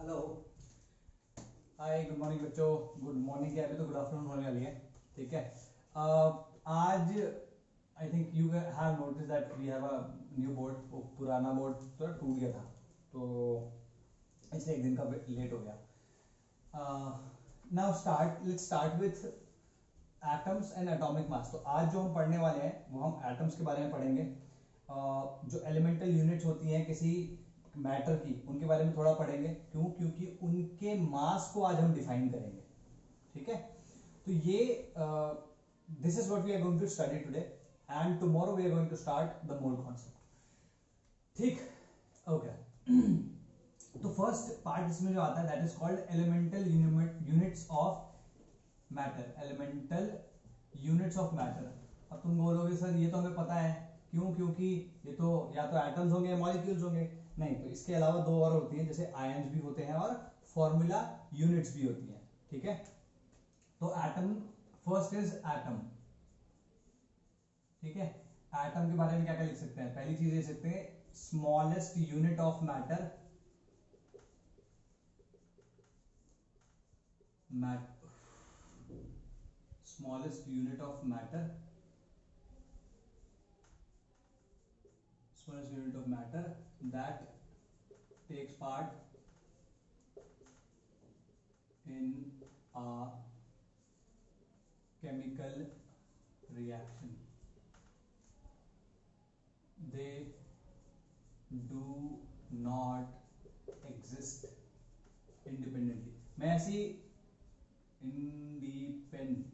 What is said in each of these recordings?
Hello, हाय, good morning बच्चों। Good morning क्या, अभी तो गुड आफ्टरनून होने वाली है। ठीक है। आज I think you have notice that we have a new board. वो पुराना बोर्ड तो टूट गया था, तो इसलिए एक दिन का लेट हो गया। Now let's start with atoms and atomic mass. तो आज जो हम पढ़ने वाले हैं वो हम एटम्स के बारे में पढ़ेंगे। जो एलिमेंटल यूनिट्स होती हैं किसी मैटर की, उनके बारे में थोड़ा पढ़ेंगे। क्यों? क्योंकि उनके मास को आज हम डिफाइन करेंगे। ठीक है। तो ये this is what we are going to study today, and tomorrow we are going to start the mole concept. ठीक, ओके। तो फर्स्ट पार्ट इसमें जो आता है that is called elemental units of matter. Elemental units of matter. अब तुम बोलोगे sir ये तो हमें पता है, क्यों? क्योंकि ये तो या तो एटम्स होंगे या मॉलिक्यूल्स होंगे। नहीं, तो इसके अलावा दो और होती हैं, जैसे आयन्स भी होते हैं और फॉर्मूला यूनिट्स भी होती हैं। ठीक है। तो एटम, फर्स्ट इज एटम। ठीक है। एटम के बारे में क्या क्या लिख सकते हैं? पहली चीज लिख सकते हैं smallest unit of matter. Smallest unit of matter. Smallest unit of matter that takes part in a chemical reaction. They do not exist independently. मैं ऐसी इंडिपेंडेंटली,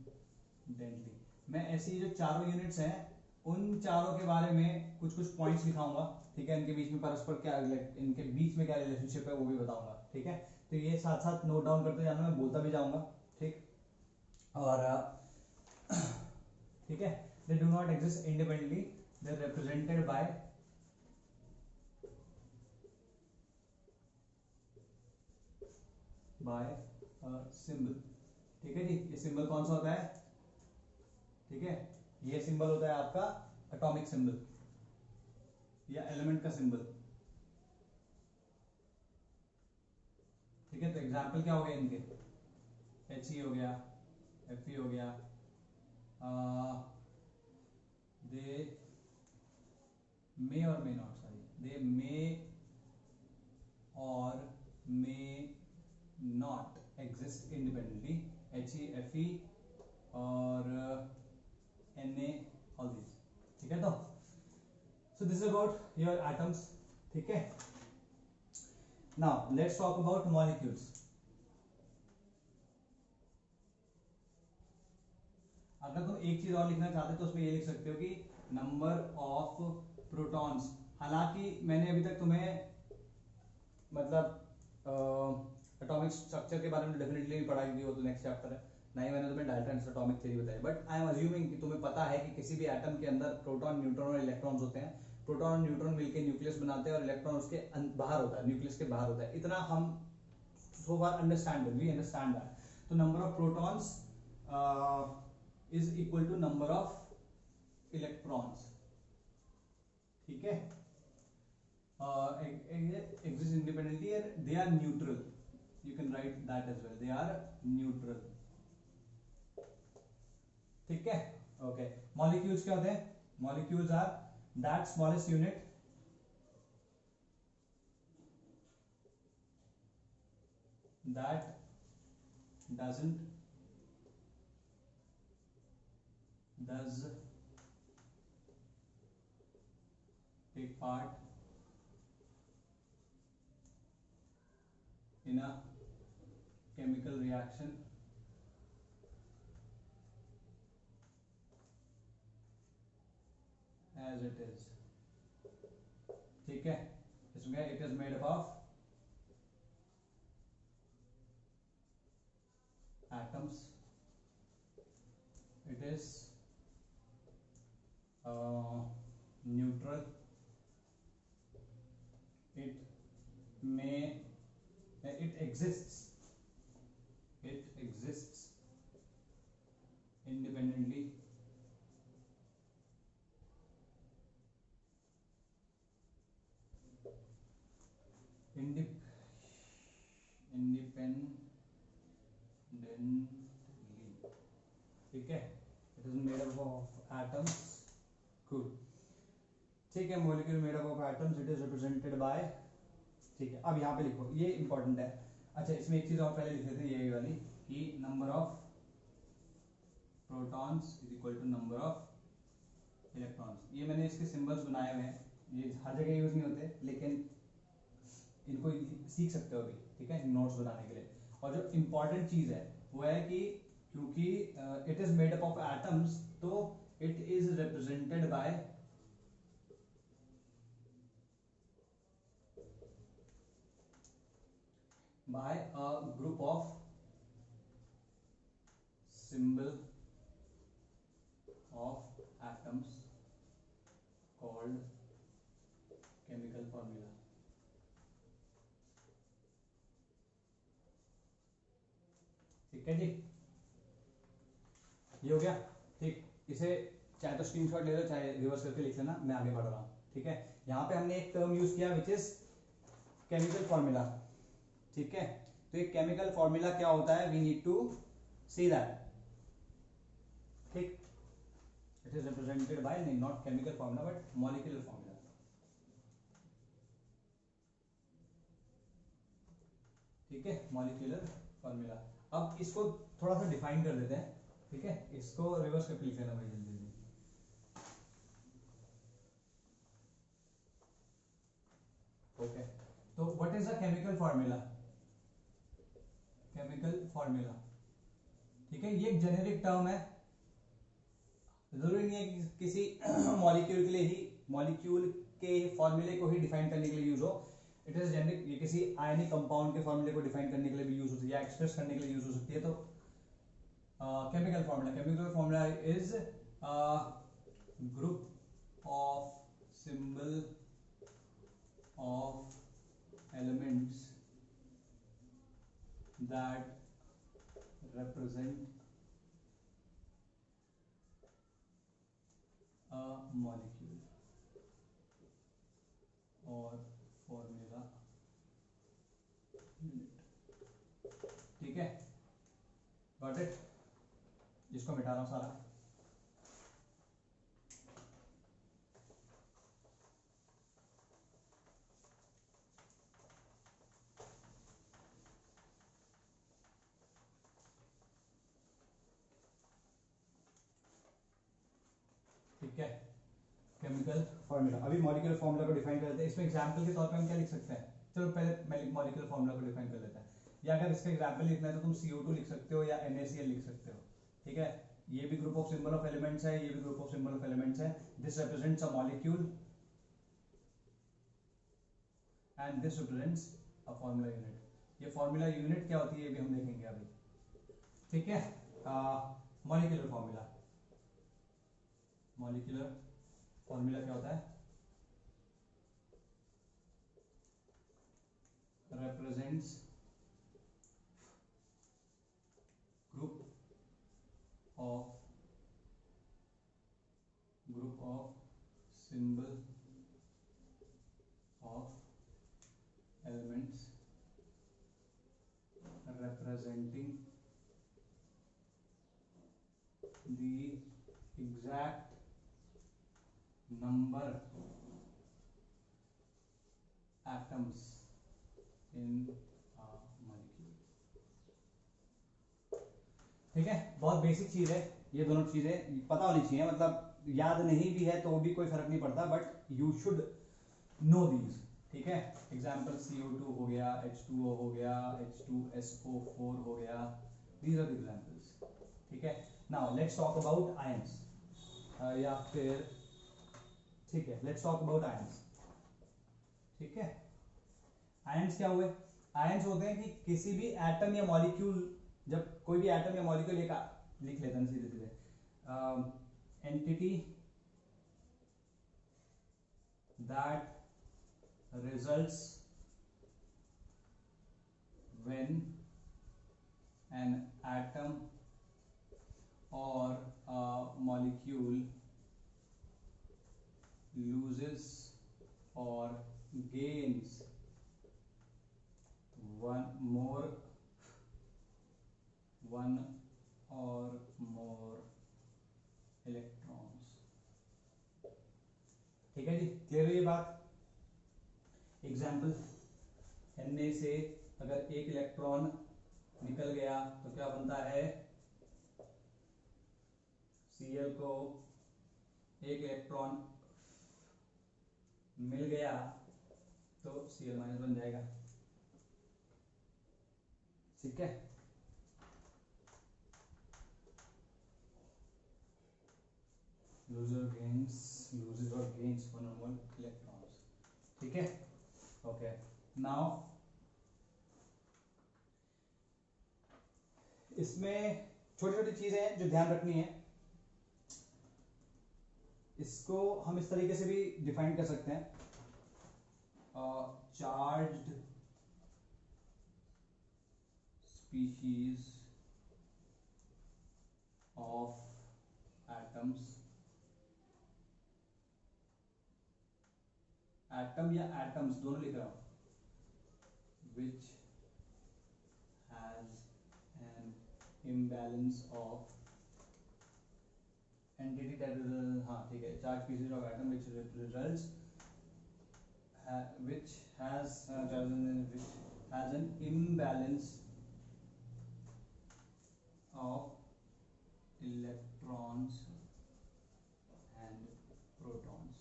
मैं ऐसी जो चारों यूनिट्स हैं उन चारों के बारे में कुछ कुछ पॉइंट्स लिखाऊंगा। ठीक है। इनके बीच में परस्पर क्या, इनके बीच में क्या रिलेशनशिप है वो भी बताऊंगा। ठीक है। तो ये साथ साथ नोट डाउन करते जाना, मैं बोलता भी जाऊंगा। ठीक। और ठीक है, they do not exist independently, they are represented by symbol. ठीक है जी। ये सिंबल कौन सा होता है? ठीक है, ये सिंबल होता है आपका एटॉमिक सिंबल या एलिमेंट का सिंबल। ठीक है। तो एग्जांपल क्या हो गया इनके? He हो गया, Fe हो गया, दे मे और मे नॉट, सॉरी, दे मे और may not exist independently. He, Fe और Na, ऑल दिस। ठीक है। तो सो this is about your atoms. ठीक है। Now let's talk about molecules. अगर तुम एक चीज और लिखना चाहते हो तो उसमें ये लिख सकते हो कि नंबर ऑफ प्रोटॉन्स। हालांकि मैंने अभी तक तुम्हें मतलब एटॉमिक स्ट्रक्चर के बारे में डेफिनेटली नहीं पढ़ा, क्योंकि वो तो नेक्स्ट चैप्टर है। ना ही मैंने तुम्हें डाल्टन्स एटॉमिक थ्योरी बताई, बट आई एम अज्यूमिंग कि तुम्हें पता है कि किसी भी एटम के अंदर प्रोटॉन, न्यूट्रॉन और इलेक्ट्रॉन्स होते हैं। प्रोटॉन और न्यूट्रॉन मिलकर न्यूक्लियस बनाते हैं और इलेक्ट्रॉन उसके बाहर होता है, न्यूक्लियस के बाहर होता है। इतना हम so far understand, we understand that. तो number of protons is equal to number of electrons. ठीक है। exist independently and they are neutral. You can write that as well. They are neutral. ठीक है। Okay. Molecules क्या होते हैं? Molecules are that smallest unit that does take part in a chemical reaction as it is. ठीक है। इसमें it is made up of atoms. It is neutral. It exists independently independently, ठीक है, it is made up of atoms, good, ठीक है, molecule made up of atoms, it is represented bye, ठीक है, अब यहाँ पे लिखो, ये इंपॉर्टेंट है, अच्छा इसमें एक चीज और पहले लिख लेते हैं, ये वाली, कि number of protons is equal to number of electrons, ये मैंने इसके सिंबल्स बनाए हुए हैं, ये हर जगह यूज नहीं होते, लेकिन इनको सीख सकते हो अभी, ठीक है, नोट्स बनाने के लिए, और जो इंपॉर्टेंट चीज है वो है कि क्योंकि it is made up of atoms, तो it is represented by a group of symbol of atoms called chemical formula, ठीक है जी, ये हो गया, ठीक, इसे चाहे तो स्क्रीनशॉट ले लो, चाहे रिवर्स करके लिख लेना, मैं आगे बढ़ रहा हूँ, ठीक है, यहाँ पे हमने एक टर्म यूज किया विच इज केमिकल फॉर्मूला, ठीक है, तो एक केमिकल फॉर्मूला क्या होता है, we need to see that, ठीक, इट इज रिप्रेजेंटेड बाय, नहीं not chemical formula but molecular formula, ठीक है, मॉलिक्यूलर फॉर्मूला, अब इसको थोड़ा सा डिफाइन कर देते हैं, ठीक है, इसको रिवर्स करके लिख लेना भाई जल्दी जल्दी, ओके, तो what is a chemical formula, chemical formula, ठीक है, ये एक जेनेरिक टर्म है, जरूरी नहीं है कि किसी मॉलिक्यूल के लिए ही, मॉलिक्यूल के फॉर्मूले को ही डिफाइन करने के लिए यूज हो, इट इज जेनेरिक, ये किसी आयनिक कंपाउंड के फॉर्मूले को डिफाइन करने के लिए भी यूज होती है, या एक्सप्रेस करने के लिए यूज हो सकती है, तो chemical formula is group of symbol of elements that represent a molecule or formula unit, ठीक है, गॉट इट, जिसको मिटा रहा हूं सारा, ठीक है, केमिकल फॉर्मूला, अभी मॉलिक्यूलर फॉर्मूला को डिफाइन कर लेते हैं, इसमें एग्जांपल के तौर पे हम क्या लिख सकते हैं, चलो पहले मैं मॉलिक्यूलर फॉर्मूला को डिफाइन कर लेते हैं, या अगर इसका एग्जांपल लिखना है तो तुम CO2 लिख सकते हो या NaCl लिख सकते हो, ठीक है, ये भी group of symbol of elements है, ये भी group of symbol of elements है, this represents a molecule and this represents a formula unit, ये फॉर्मूला यूनिट क्या होती है ये भी हम देखेंगे अभी, ठीक है, मॉलिक्यूलर फॉर्मूला, मॉलिक्यूलर फॉर्मूला क्या होता है, represents group of symbol of elements representing the exact number atoms in a molecule, ठीक है, बहुत बेसिक चीज है, ये दोनों चीजें पता होनी चाहिए, मतलब याद नहीं भी है तो भी कोई फर्क नहीं पड़ता, but you should know these, ठीक है, एग्जाम्पल CO2 हो गया, H2O हो गया, H2SO4 हो गया, दीज आर द एग्जाम्पल्स, ठीक है, now let's talk about ions, या फिर ठीक है, लेट्स टॉक अबाउट आयंस, ठीक है, आयंस क्या हुए, आयंस होते हैं कि किसी भी एटम या मॉलिक्यूल, जब कोई भी एटम या मॉलिक्यूल लिख लेते हैं सीधे सीधे, entity that results when an atom or a molecule loses or gains one more one or more electrons। ठीक है जी, क्लियर हुई ये बात। एग्जाम्पल, Na से अगर एक इलेक्ट्रॉन निकल गया तो क्या बनता है, Cl को एक इलेक्ट्रॉन मिल गया तो Cl माइनस बन जाएगा। ठीक है, लूजर गेन्स, लूजेस और गेन्स वन और मोर इलेक्ट्रॉन्स। ठीक है, ओके। नाउ इसमें छोटी छोटी चीजें हैं जो ध्यान रखनी है। इसको हम इस तरीके से भी डिफाइन कर सकते हैं, charged species of atoms, atom या एटम्स दोनों लिख रहा हूं, which has an imbalance of entity that हाँ ठीक है, charge species of atom which results which has an imbalance of electrons and protons।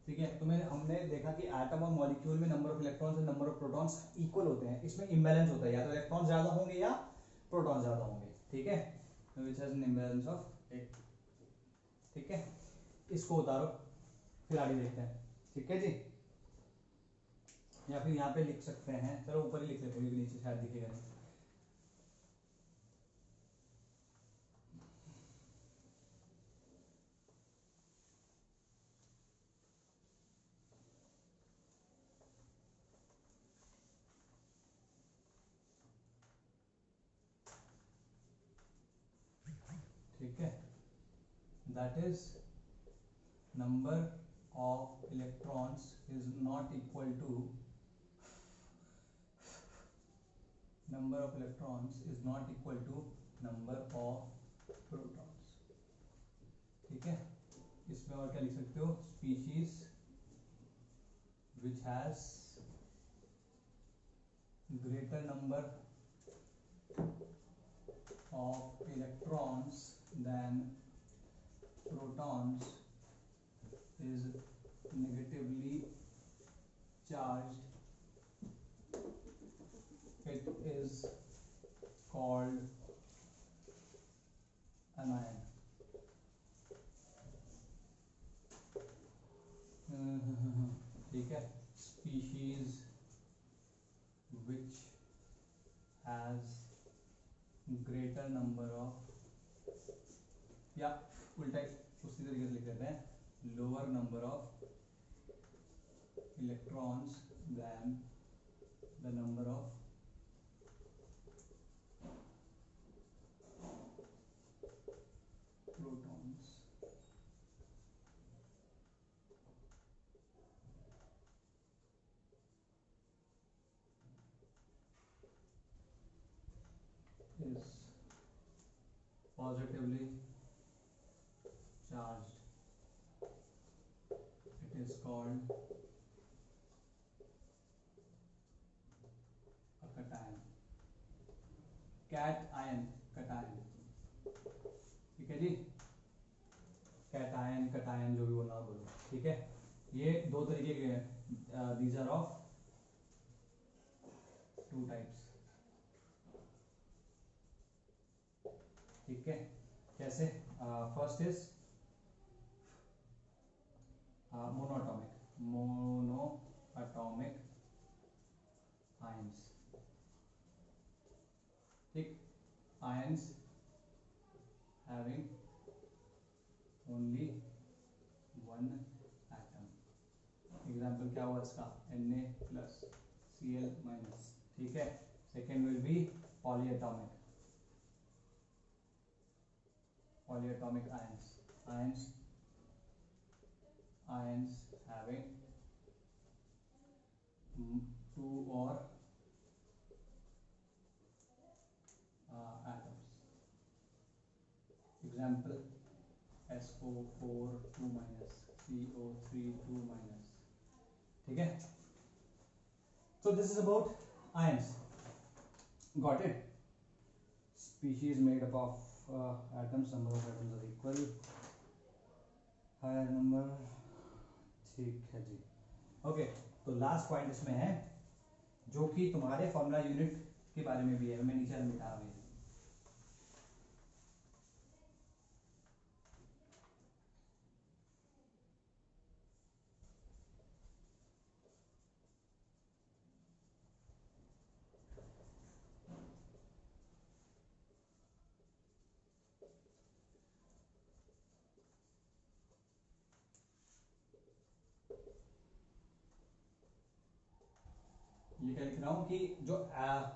ठीक है, तो हमने देखा कि एटम और मॉलिक्यूल में नंबर ऑफ इलेक्ट्रॉन्स और नंबर ऑफ प्रोटॉन्स इक्वल होते हैं। इसमें इम्बैलेंस होता है, या तो इलेक्ट्रॉन ज्यादा होंगे या प्रोटॉन ज्यादा होंगे। ठीक है, which has an imbalance of एक। ठीक है, इसको उतारो, फिर आगे देखते हैं। ठीक है जी, या फिर यहाँ पे लिख सकते हैं, चलो ऊपर ही लिख लेते हैं, नीचे शायद दिखेगा नहीं। ठीक है, that is number of electrons is not equal to number of electrons is not equal to number of protons। ठीक है, इसमें और क्या लिख सकते हो, species which has greater number of electrons than protons is negatively charged, it is called anion। ठीक है, species which has greater number of, या उल्टा उसी तरीके से लिख देते हैं, lower number of electrons than the number of protons। is positively charged, it is called a cation। cation, cation। ठीक है जी, कैटायन कटायन जो भी बोलना बोलो। ठीक है, ये दो तरीके के हैं, these are of two types. ठीक है, कैसे, फर्स्ट इज मोनोएटॉमिक आयंस। ठीक, ions having only one atom. Example क्या हुआ इसका, Na प्लस Cl माइनस। ठीक है, second will be polyatomic, polyatomic ions having two or example SO4 2 minus CO3 2 minus. ठीक है. So this is about ions. Got it? Species made up of atoms. Number of atoms are equal. Higher number. ठीक है जी. Okay, तो last point इसमें है जो कि तुम्हारे फॉर्मूला यूनिट के बारे में भी है. मैं नीचे मिटा रहा हूँ. ये क्या लिख रहा हूँ कि जो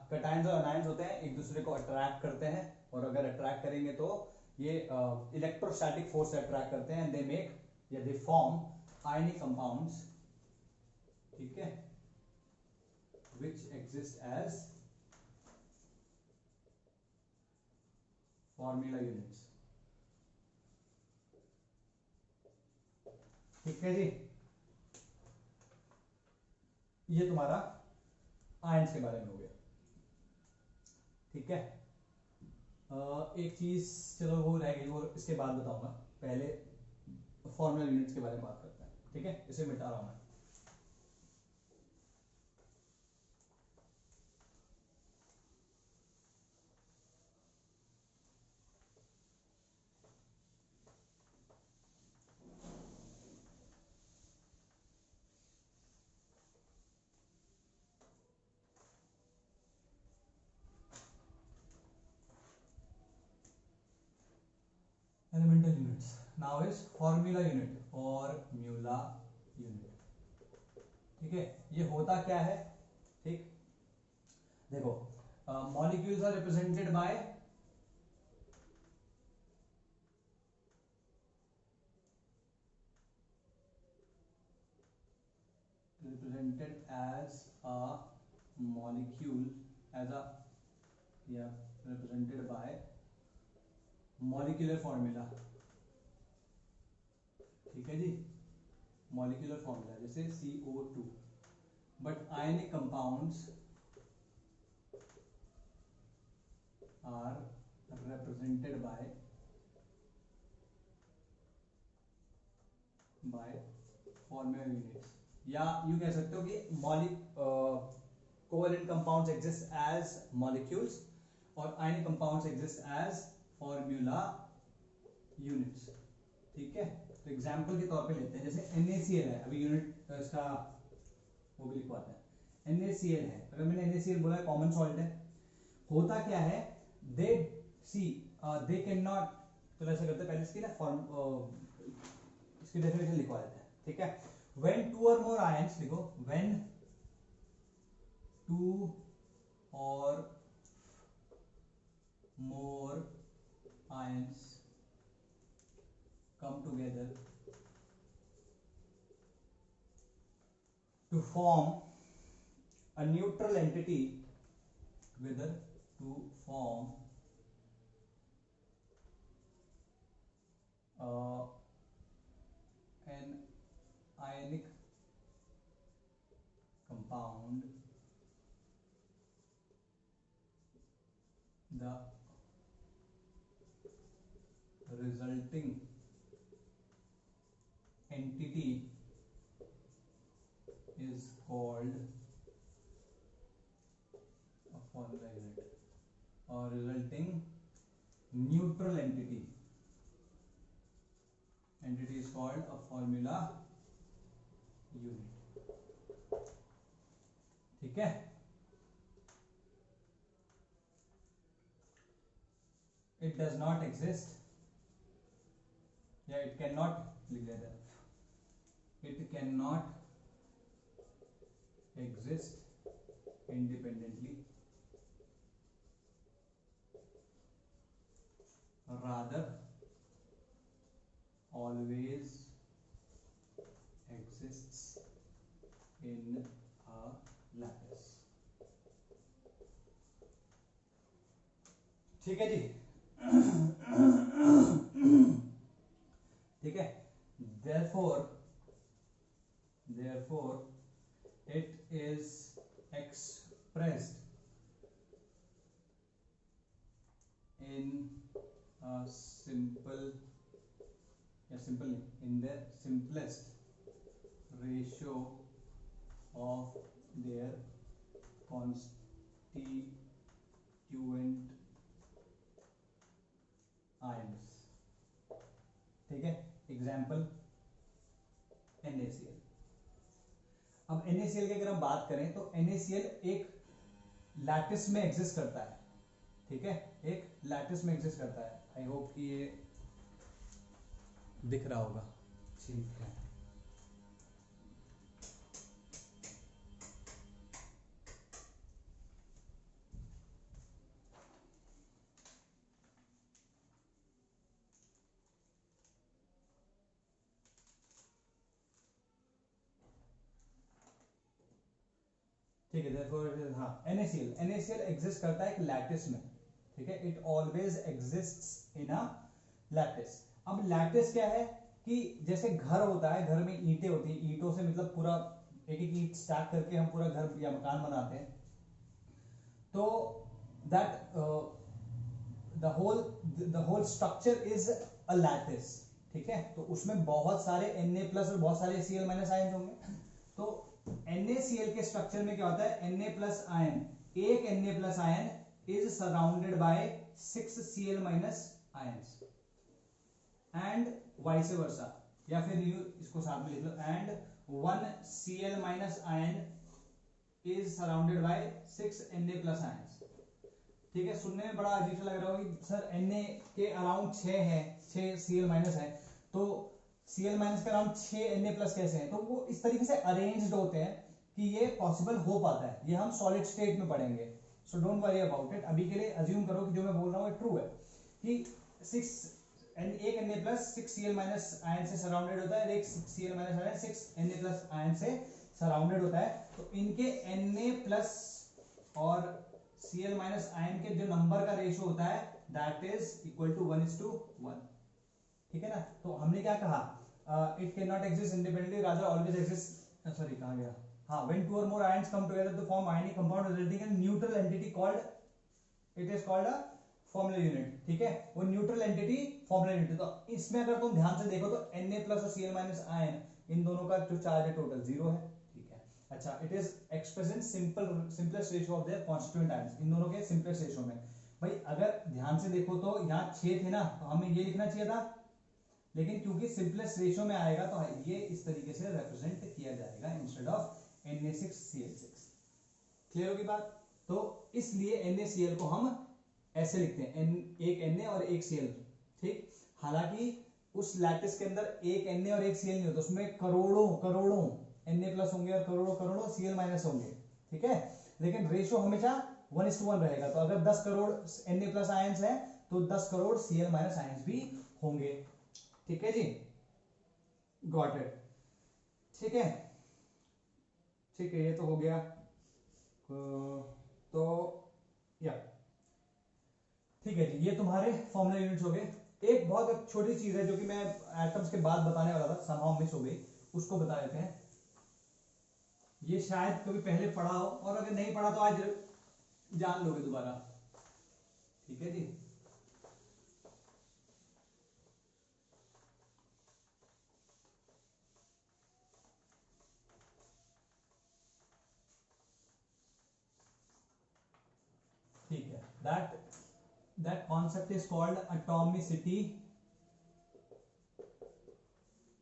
कैटायंस और अनायंस होते हैं एक दूसरे को अट्रैक्ट करते हैं, और अगर अट्रैक्ट करेंगे तो ये इलेक्ट्रोस्टैटिक फोर्स से अट्रैक्ट करते हैं. दे मेक या दे फॉर्म आयनिक कंपाउंड्स. ठीक है. Which exist as formula units. ठीक है जी. ये तुम्हारा आयंस के बारे में हो गया. ठीक है. एक चीज चलो वो रह गई, वो इसके बाद बताऊंगा. पहले फॉर्मूला यूनिट्स के बारे में बात करते हैं. ठीक है. इसे मिटा रहा हूं मैं. Elemental units. Now is formula unit formula unit. ठीक है. ये होता क्या है? ठीक. देखो, molecules are represented by represented as a molecule as a represented by molecular formula. ठीक है जी. molecular formula जैसे CO2. but ionic compounds are represented by formula units. या यू कह सकते हो कि covalent compounds exist as molecules और ionic compounds exist as formula units. ठीक है. तो एग्जाम्पल के तौर पे लेते हैं. जैसे NaCl है. अभी यूनिट इसका वो भी लिखवाते हैं. NaCl है. अगर मैंने NaCl बोला कॉमन सॉल्ट है. होता क्या है? दे सी दे कैन नॉट. तो ऐसा करते हैं पहले इसकी ना फॉर्म इसकी डेफिनेशन लिखवा देते हैं. ठीक है. when two or more ions लिखो. when two or more ions come together to form a neutral entity, whether to form an ionic compound, the resulting entity is called a formula unit, or resulting neutral entity is called a formula unit. ठीक है. it does not exist, yeah, it cannot लिख देते हैं. it cannot exist independently, rather always exists in a lattice. ठीक है जी. therefore it is expressed in a in the simplest ratio of their constituent ions. ठीक है, example NaCl. अब NaCl की अगर हम बात करें तो NaCl एक लैटिस में एग्जिस्ट करता है. ठीक है, एक लैटिस में एग्जिस्ट करता है. आई होप कि ये दिख रहा होगा. ठीक है, ठीक है. therefore हाँ, NaCl एग्जिस्ट करता है एक लैटिस में. ठीक है, it always exists in a lattice. अब लैटिस क्या है कि जैसे घर होता है, घर में ईंटें होती हैं, ईंटों से मतलब पूरा एक एक ईंट स्टैक करके हम पूरा घर या मकान बनाते हैं. तो that the whole structure is a lattice. ठीक है, तो उसमें बहुत सारे Na प्लस और बहुत सारे Cl माइनस आयन होंगे. तो NaCl के स्ट्रक्चर में क्या होता है, Na प्लस आयन, एक Na plus ion is surrounded by 6 Cl minus ions and vice versa. या फिर इसको साथ में लिख लो, and 1 Cl minus ion is surrounded by 6 Na plus ions. ठीक है, सुनने में बड़ा अजीब सा लग रहा होगा कि सर Na के अराउंड 6 है, 6 Cl माइनस है, तो Cl माइनस के अराउंड 6 Na प्लस कैसे है. तो वो इस तरीके से अरेंज्ड होते हैं कि ये पॉसिबल हो पाता है. ये हम सॉलिड स्टेट में पढ़ेंगे, so don't worry about it. अभी के लिए अज्यूम करो कि जो मैं बोल रहा हूँ ट्रू है, कि एक Na plus 6 Cl minus ion से सराउंडेड होता है, एक Cl minus ion 6 Na plus ion से सराउंडेड होता है. तो इनके Na प्लस और Cl माइनस आयन के जो नंबर का रेशियो होता है दैट इज इक्वल टू 1:1. ठीक है ना. तो हमने क्या कहा, it can not exist independently, rather always exist, sorry कहां गया, हाँ, when two or more ions come together to form ionic compound resulting in neutral entity called, it is called a formula unit. ठीक है, वो neutral entity formula unit. तो इसमें अगर तुम ध्यान से देखो तो Na प्लस और Cl माइनस आयन, इन दोनों का जो चार्ज है टोटल 0 है. ठीक है, अच्छा, it is express in simplest ratio of their constituent ions. इन दोनों के सिंपलेस्ट रेशियो में. भाई अगर ध्यान से देखो तो यहाँ 6 थे ना, तो हमें ये लिखना चाहिए था, लेकिन क्योंकि सिंपलेस्ट रेशियो में आएगा तो ये इस तरीके से रिप्रेजेंट किया जाएगा इंस्टेड ऑफ Na6Cl6. क्लियर होगी बात. तो इसलिए NaCl को हम ऐसे लिखते हैं, एक Na और एक Cl. ठीक, हालांकि उस लैटिस के अंदर एक Na और एक Cl नहीं होता, उसमें करोड़ों करोड़ों Na प्लस होंगे और करोड़ों करोड़ों Cl माइनस होंगे. ठीक है, लेकिन रेशियो हमेशा 1:1 रहेगा. तो अगर 10 करोड़ Na प्लस आयंस है तो 10 करोड़ Cl माइनस आयंस भी होंगे. ठीक है जी, गॉट इट. ठीक है, ठीक है, ये तो हो गया. तो या ठीक है जी, ये तुम्हारे फॉर्मुला यूनिट्स हो गए. एक बहुत छोटी चीज है जो कि मैं एटम्स के बाद बताने वाला था, समहाउ मिस हो गई, उसको बता देते हैं. ये शायद कभी पहले पढ़ा हो, और अगर नहीं पढ़ा तो आज जान लोगे दोबारा. ठीक है जी, ठीक है. That concept is called atomicity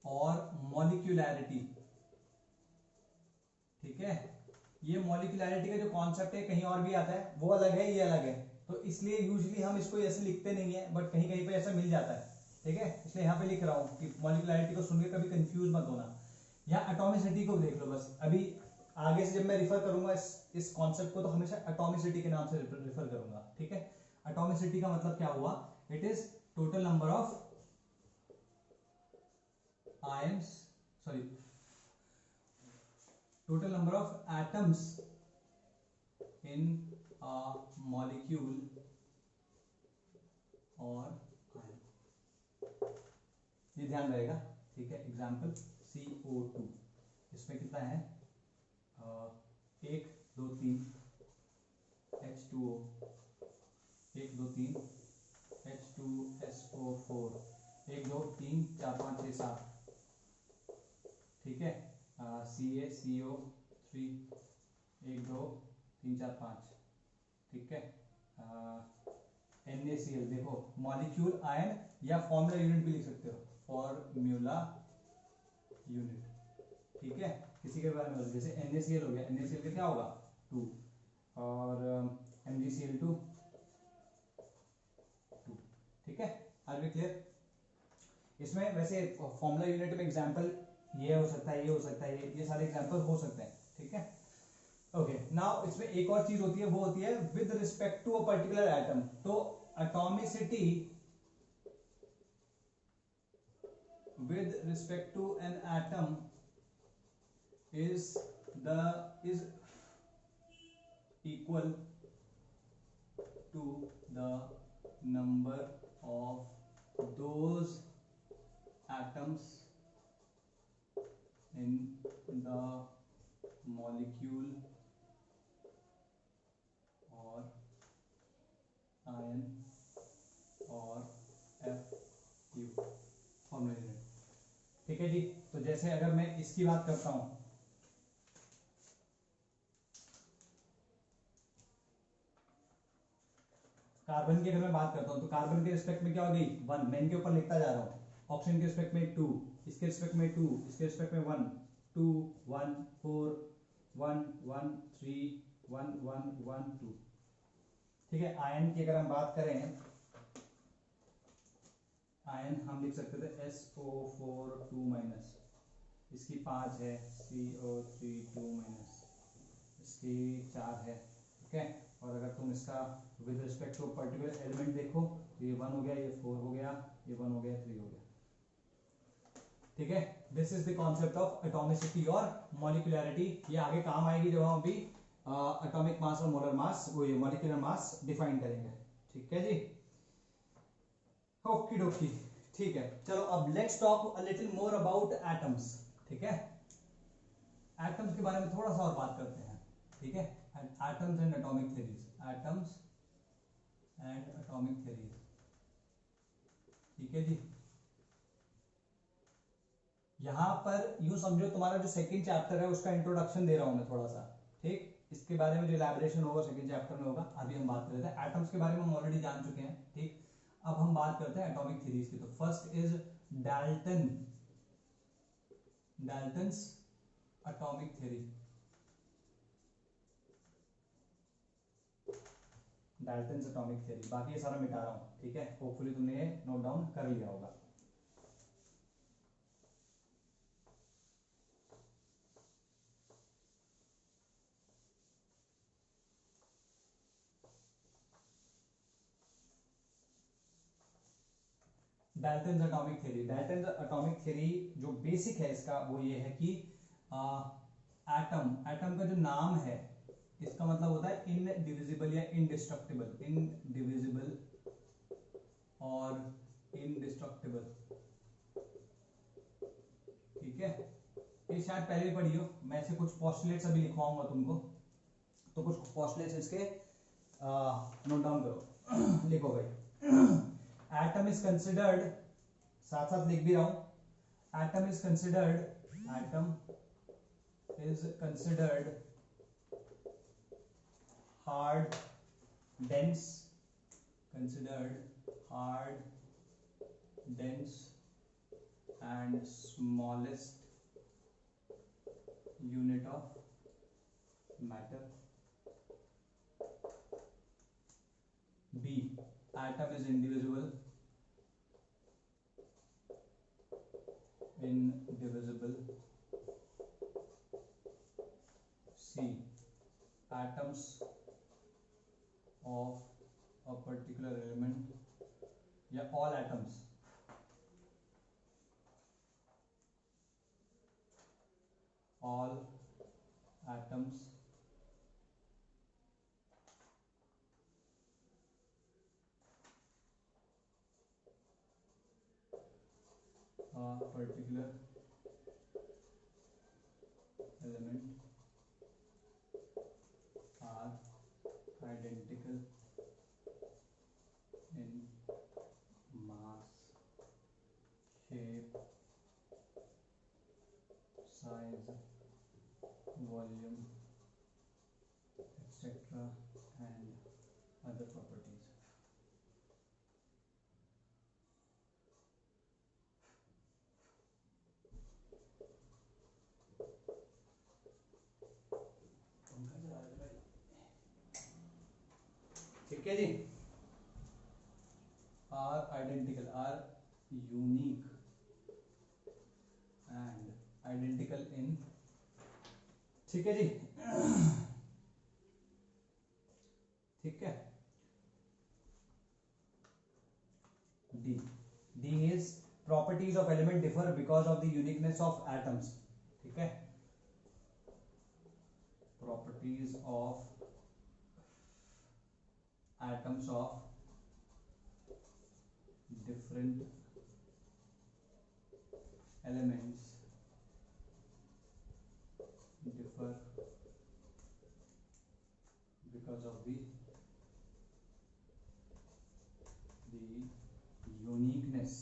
और मॉलिक्यूलैरिटी. ठीक है, ये मॉलिक्यूलैरिटी का जो कॉन्सेप्ट है कहीं और भी आता है, वो अलग है, ये अलग है. तो इसलिए यूजुअली हम इसको ऐसे लिखते नहीं है, बट कहीं कहीं पे ऐसा मिल जाता है. ठीक है, इसलिए यहाँ पे लिख रहा हूँ कि मॉलिक्यूलैरिटी को सुन के कभी कंफ्यूज मत होना. यहाँ एटॉमिसिटी को देख लो बस. अभी आगे से जब मैं रिफर करूंगा इस कॉन्सेप्ट को, तो हमेशा एटॉमिसिटी के नाम से रिफर करूंगा. ठीक है, एटॉमिसिटी का मतलब क्या हुआ, it is total number of ions, sorry, total number of atoms in a molecule or ion. ये ध्यान रहेगा. ठीक है, एग्जाम्पल CO2, इसमें कितना है, 1 2 3 H2O, 1 2 3 H2SO4, 1 2 3 4 5 6 7, ठीक है, CaCO3, 1 2 3 4 5, ठीक है, NaCl, देखो मॉलिक्यूल आयन या फॉर्मूला यूनिट भी लिख सकते हो, फॉर्मूला यूनिट, ठीक है, किसी के बारे में, जैसे NaCl हो गया, NaCl का क्या होगा 2, और MgCl2 2, ठीक है, आर बी क्लियर। इसमें वैसे फॉर्मूला यूनिट में एग्जांपल ये हो सकता है, ये हो सकता है, ये सारे एग्जांपल हो सकते हैं, ठीक है। ओके, नाउ इसमें एक और चीज होती है, वो होती है with respect to a particular atom. तो atomicity with respect to an atom is equal to the number of those atoms in the molecule or ion or FU, formula unit, ठीक है जी। तो जैसे अगर मैं इसकी बात करता हूं, कार्बन की अगर मैं बात करता हूं, तो कार्बन के रिस्पेक्ट में क्या हो गई 1, मैं इनके ऊपर लिखता जा रहा हूं, ऑक्सीजन के रिस्पेक्ट में 2, इसके रिस्पेक्ट में 2, इसके रिस्पेक्ट में 1 2 1 4 1 1 3 1 1 1 2, ठीक है। आयन की अगर हम बात करें, आयन हम लिख सकते थे SO4 2 माइनस, इसकी 5 है, CO3 2 माइनस, इसकी 4 है, ठीक है। और अगर तुम इसका with respect to particular element देखो, तो ये 1 हो गया, ये 4 हो गया, ये 1 हो गया, 3 हो गया, ठीक है। This is the concept of atomicity और मॉलिक्यूलरिटी। ये आगे काम आएगी जब हम अभी एटॉमिक मास और मोलर मास, वो मॉलिक्यूलर मास डिफाइन करेंगे, ठीक है जी। ओके डोकी, ठीक है। चलो अब let's talk a little more about atoms, ठीक है। एटम्स के बारे में थोड़ा सा और बात करते हैं, ठीक है। Atoms and atomic theories, atoms and atomic theories, ठीक है जी। यहां पर यूं समझो, तुम्हारा जो सेकंड चैप्टर है उसका इंट्रोडक्शन दे रहा हूं मैं थोड़ा सा, ठीक। इसके बारे में जो इलैबोरेशन होगा सेकंड चैप्टर में होगा। अभी हम बात कर रहे थे एटम्स के बारे में, हम ऑलरेडी जान चुके हैं, ठीक। अब हम बात करते हैं एटॉमिक थ्योरीज की। तो first is Dalton's atomic theory, Dalton's atomic theory. बाकी ये सारा मिटा रहा हूं, ठीक है, होपफुली तुमने ये नोट डाउन कर लिया होगा। Dalton's atomic theory, Dalton's atomic theory जो बेसिक है इसका वो ये है कि एटम का जो नाम है, इसका मतलब होता है इनडिविजिबल या इनडिस्ट्रक्टिबल, इनडिविजिबल और इनडिस्ट्रक्टिबल, ठीक है। ये शायद पहले ही पढ़ी हो, मैं ऐसे कुछ पोस्टुलेट्स अभी लिखवाऊंगा तुमको, तो कुछ पोस्टुलेट्स इसके नोट डाउन करो। लिखो भाई, एटम इज कंसिडर्ड, साथ साथ लिख भी रहा हूं, atom is considered hard dense, considered hard, dense and smallest unit of matter. B, atom is indivisible, C, atoms of a particular element, या all atoms, all atoms particular element are identical in mass, shape, size, volume, etc. and other properties. ठीक है जी, are identical, are unique and identical in, ठीक है जी, ठीक है. D. D is properties of element differ because of the uniqueness of atoms. ठीक है, properties of atoms of different elements differ because of the uniqueness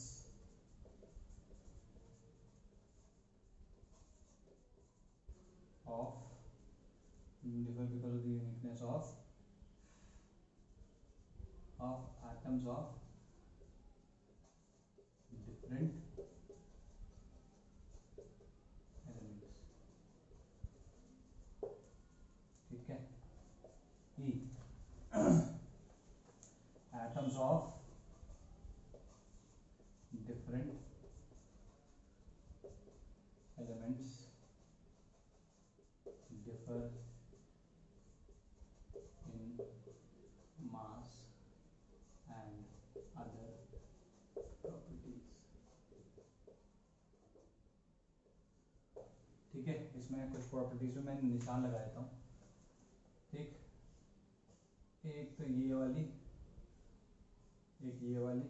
of atoms of different elements. ठीक है, E. atoms of different elements differ in mass and other properties. ठीक है, इसमें कुछ properties में मैं निशान लगा देता हूँ. ठीक, एक तो ये वाली, एक ये वाली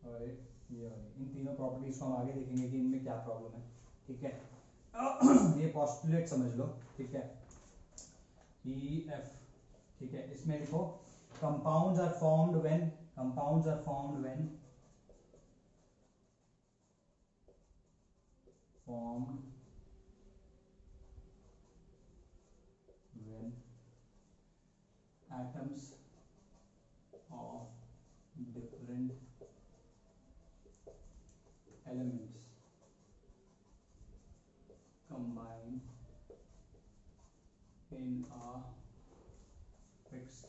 और एक ये वाली. इन तीनों प्रॉपर्टीज को हम आगे देखेंगे कि इनमें क्या प्रॉब्लम है. ठीक है, ये पोस्टुलेट समझ लो. ठीक है, ई एफ. ठीक है, इसमें लिखो compounds are formed when atoms of different elements combine in a fixed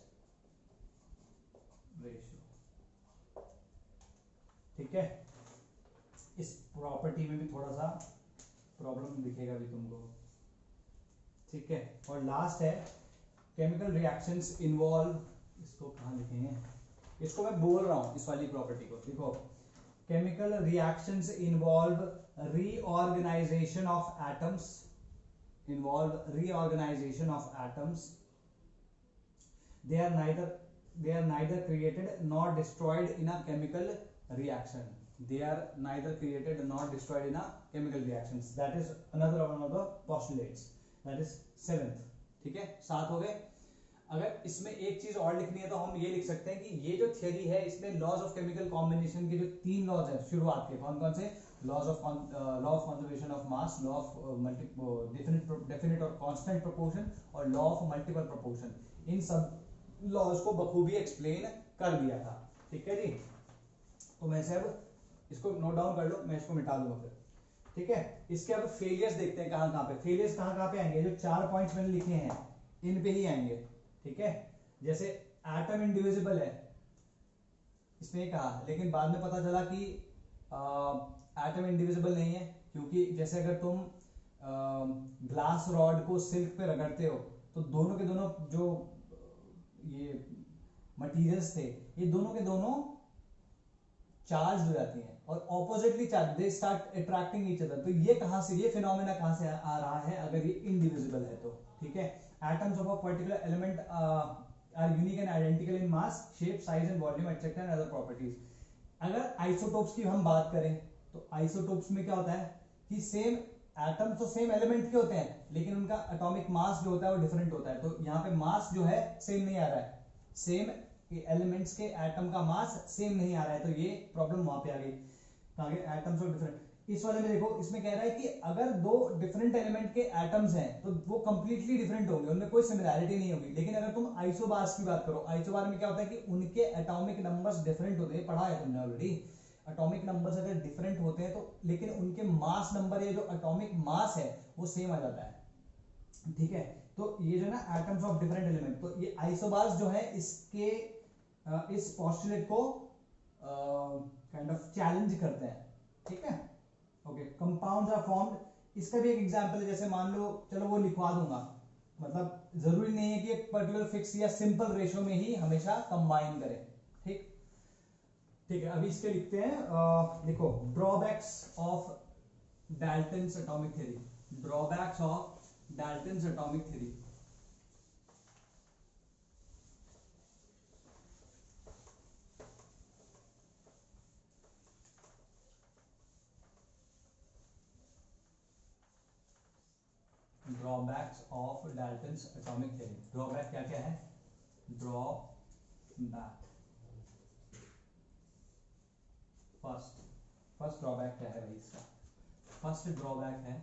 ratio. ठीक है, इस प्रॉपर्टी में भी थोड़ा सा प्रॉब्लम दिखेगा भी तुमको. ठीक है, और लास्ट है केमिकल रिएक्शंस इन्वॉल्व. इसको कहाँ लिखेंगे, इसको मैं बोल रहा हूँ इस वाली प्रॉपर्टी को. देखो, chemical reactions involve reorganisation of atoms, they are neither created nor destroyed in a chemical reaction. That is another one of the postulates. That is 7th. ठीक है, 7 हो गए. अगर इसमें एक चीज और लिखनी है तो हम ये लिख सकते हैं कि ये जो थ्योरी है इसमें लॉज ऑफ केमिकल कॉम्बिनेशन के जो 3 लॉज है शुरुआत के, कौन कौन से? Law of conservation of mass, law of definite और कांस्टेंट प्रोपोर्शन और लॉ ऑफ मल्टीपल प्रोपोर्शन. इन सब लॉज को बखूबी एक्सप्लेन कर दिया था. ठीक है जी, तो मैं से अब इसको नोट डाउन कर लो, मैं इसको मिटा दूंगा फिर. ठीक है, इसके अब फेलियर्स देखते हैं कहाँ पे. फेलियर्स कहाँ पे आएंगे? जो 4 पॉइंट्स मैंने लिखे हैं इन पे ही आएंगे. ठीक है, जैसे एटम इंडिविजिबल है इसमें कहा, लेकिन बाद में पता चला कि एटम इंडिविजिबल नहीं है, क्योंकि जैसे अगर तुम ग्लास रॉड को सिल्क पे रगड़ते हो तो दोनों के दोनों जो ये मटेरियल्स थे ये दोनों के दोनों चार्ज हो जाती हैं और oppositely charge, they start attracting each other. तो ये कहां से, ये फिनोमेना कहां से आ रहा है अगर ये इनडिविजिबल है तो. ठीक है, atoms of a particular element are unique and identical in mass, shape, size and volume etcetera and other properties. अगर आइसोटोप्स की हम बात करें तो आइसोटोप्स में क्या होता है कि सेम एटम्स तो सेम एलिमेंट के होते हैं, लेकिन उनका एटॉमिक मास जो होता है वो डिफरेंट होता है। तो यहाँ पे मास जो है सेम नहीं आ रहा है, सेम एलिमेंट्स के एटम का मास सेम नहीं आ रहा है, तो ये प्रॉब्लम वहां पे आ गई। आगे एटम्स और डिफरेंट, इस वाले में देखो, इसमें कह रहा है कि अगर दो डिफरेंट एलिमेंट के एटम्स हैं तो वो कंप्लीटली डिफरेंट होंगे, उनमें कोई सिमिलैरिटी नहीं होगी। लेकिन अगर तुम आइसोबार्स की बात करो, आइसोबार में क्या होता है कि उनके एटॉमिक नंबर्स डिफरेंट होते हैं, पढ़ा है तुमने ऑलरेडी। एटॉमिक नंबर्स अगर डिफरेंट होते हैं तो लेकिन उनके मास नंबर या जो एटॉमिक मास है वो सेम आ जाता है, ठीक है। तो ये जो है ना एटम्स ऑफ डिफरेंट एलिमेंट, तो ये आइसोबार्स जो है इसके इस पोस्टुलेट को काइंड ऑफ चैलेंज करते हैं, ठीक है। ओके, कंपाउंड्स आर फॉर्म्ड, इसका भी एक एग्जांपल है, जैसे मान लो, चलो वो लिखवा दूंगा, मतलब जरूरी नहीं है कि एक पर्टिकुलर फिक्स या सिंपल रेशियो में ही हमेशा कंबाइन करें, ठीक। ठीक है, अभी इसके लिखते हैं, देखो drawbacks of Dalton's atomic theory, drawbacks of Dalton's atomic theory. Drawbacks of Dalton's atomic theory, drawback क्या क्या है, ड्रॉबैक, फर्स्ट ड्रॉबैक क्या है भाई इसका, फर्स्ट ड्रॉबैक है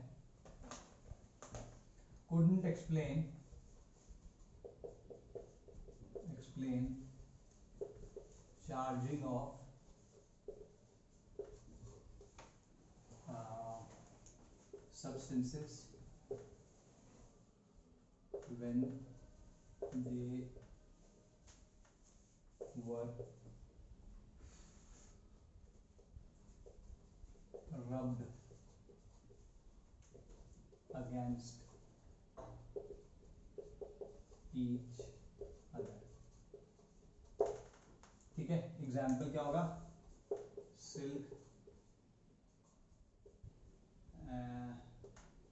couldn't explain charging of substances when they were rubbed against each other, ठीक है। एग्जाम्पल क्या होगा, सिल्क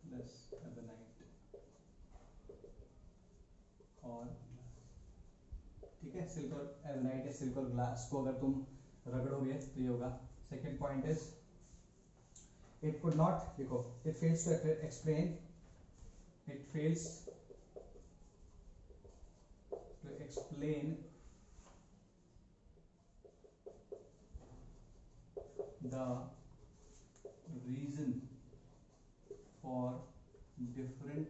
प्लस एबोनाइट और, ठीक है, सिल्क और एबोनाइट या सिल्क और ग्लास को अगर तुम रगड़ोगे तो ये होगा। Second point is it could not, देखो, it fails to explain the reason for different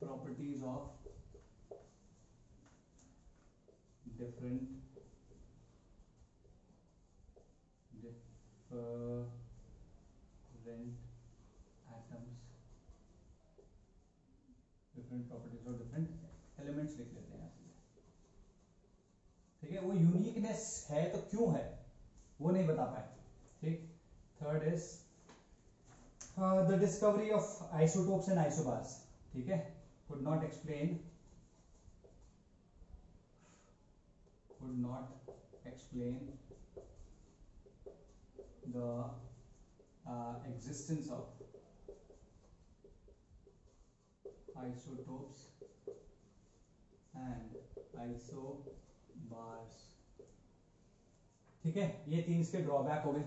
properties of different atoms, different properties of different elements लिख लेते हैं, ठीक है। वो यूनिकनेस है तो क्यों है वो नहीं बता पाए, ठीक। Third is the discovery of isotopes and isobars, ठीक है, could not explain the existence of isotopes and isobars, ठीक है। ये तीन इसके ड्रॉबैक हो गए,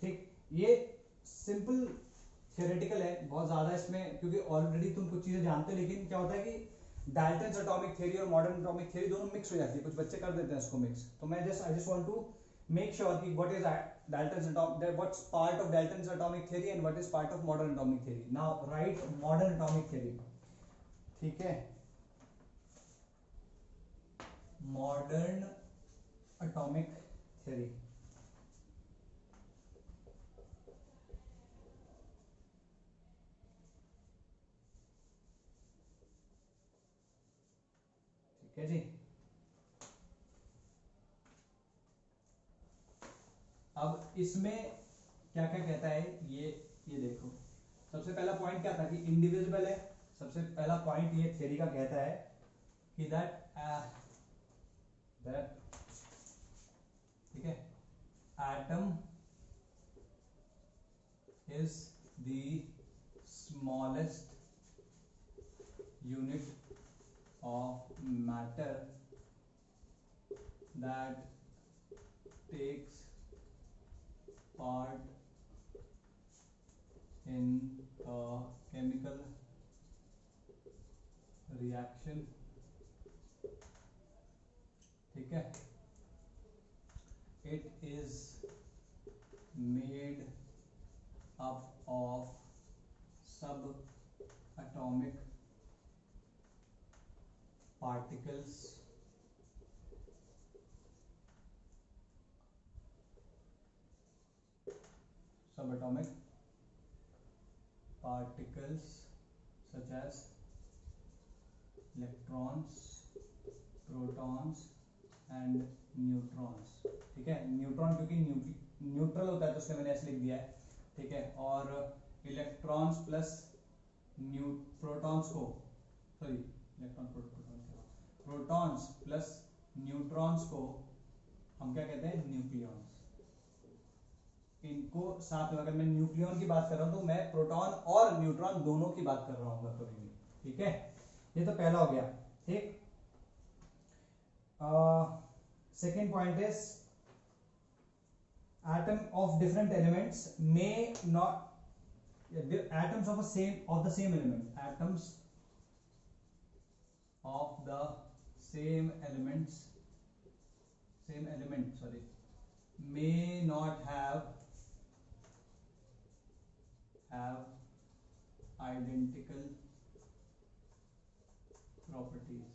ठीक। ये सिंपल थियोरेटिकल है, बहुत ज्यादा इसमें, क्योंकि ऑलरेडी तुम कुछ चीजें जानते हो, लेकिन क्या होता है कि डाल्टन्स एटॉमिक थ्योरी और मॉडर्न एटॉमिक थ्योरी दोनों मिक्स हो जाती है, कुछ बच्चे कर देते हैं इसको मिक्स। तो मैं I just want to make sure कि what is Dalton's atomic, what's part of Dalton's atomic theory and what is part of modern atomic theory. Now write modern atomic theory, ठीक है। Modern atomic theory, ठीक है जी। अब इसमें क्या क्या कहता है, ये देखो, सबसे पहला पॉइंट क्या था कि इंडिविजिबल है। सबसे पहला पॉइंट ये थ्योरी का कहता है कि दैट ठीक है, atom is the smallest unit of matter that takes part in a chemical reaction, ठीक है, it is made up of subatomic particles such as electrons, protons and neutrons, ठीक है, न्यूट्रॉन क्योंकि न्यूट्रल होता है तो उसमें मैंने ऐसे लिख दिया है, ठीक है, और इलेक्ट्रॉन्स प्लस प्रोटॉन्स को, सॉरी प्रोटॉन्स प्लस न्यूट्रॉन्स को हम क्या कहते हैं, न्यूक्लियॉन्स। इनको साथ में, अगर मैं न्यूक्लियॉन की बात कर रहा हूं तो मैं प्रोटॉन और न्यूट्रॉन दोनों की बात कर रहा हूँ कभी भी, ठीक है, ये तो पहला हो गया, ठीक। Second point is atom of different elements may not, atoms of the same element, atoms of the same element may not have identical properties,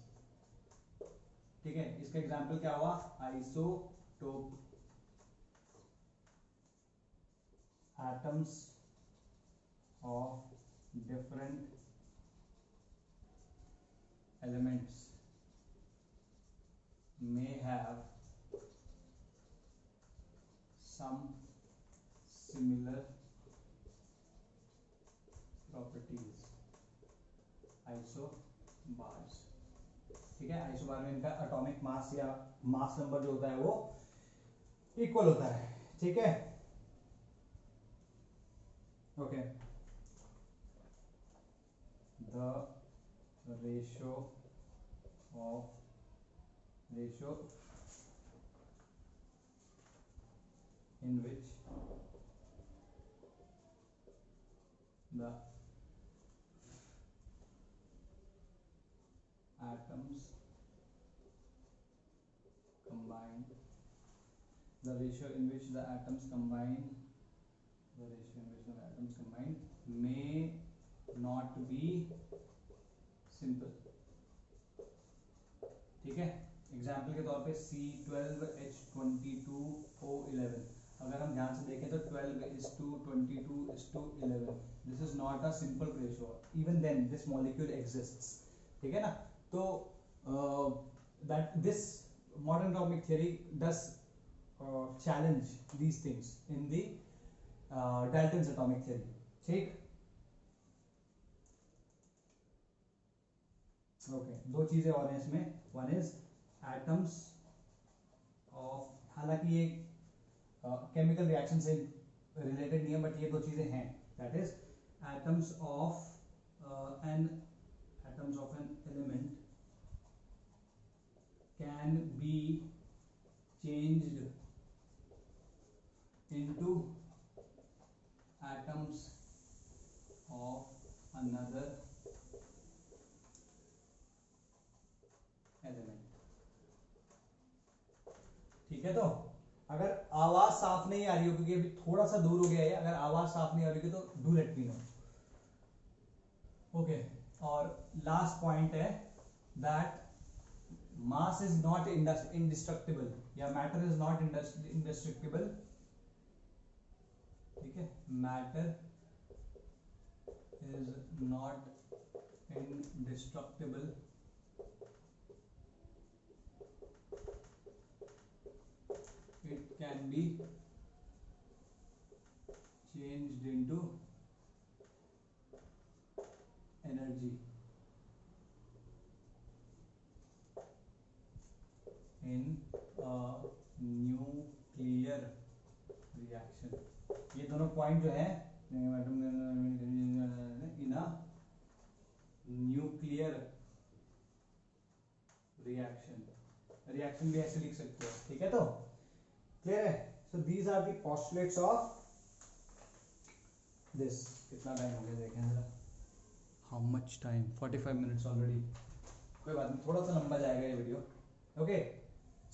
ठीक है, इसका एग्जांपल क्या हुआ, isotope, atoms of different elements may have some similar properties, isobars, ठीक है, isobar में इनका atomic mass या मास नंबर जो होता है वो इक्वल होता है, ठीक है, okay. The ratio in which the atoms combine may not be simple, ठीक है, एग्जाम्पल के तौर पे C12H22O11, अगर हम ध्यान से देखें तो 12:22:11, this is not a simple ratio, even then this molecule exists, ठीक है ना, तो that this modern atomic theory does challenge these things in the Dalton's atomic theory, ठीक, ओके, दो चीजें और हैं इसमें, वन इज एटम्स ऑफ, हालांकि ये केमिकल रिएक्शन से रिलेटेड नहीं है बट ये दो चीजें हैं, that is atoms of an element can be changed into atoms of another element, ठीक है, तो अगर आवाज साफ नहीं आ रही हो, क्योंकि अभी थोड़ा सा दूर हो गया है, अगर आवाज साफ नहीं आ रही हो तो do let me know, okay. और लास्ट पॉइंट है that mass is not indestructible या matter is not indestructible, ठीक है, matter is not indestructible, it can be changed into energy in a nuclear reaction, ये दोनों पॉइंट जो है इन a nuclear reaction भी ऐसे लिख सकते हो, ठीक है, तो क्लियर है, so these are the postulates of this. कितना टाइम हो गया देखें जरा. How much time? 45 minutes already. कोई बात नहीं, थोड़ा सा लंबा जाएगा ये video. Okay,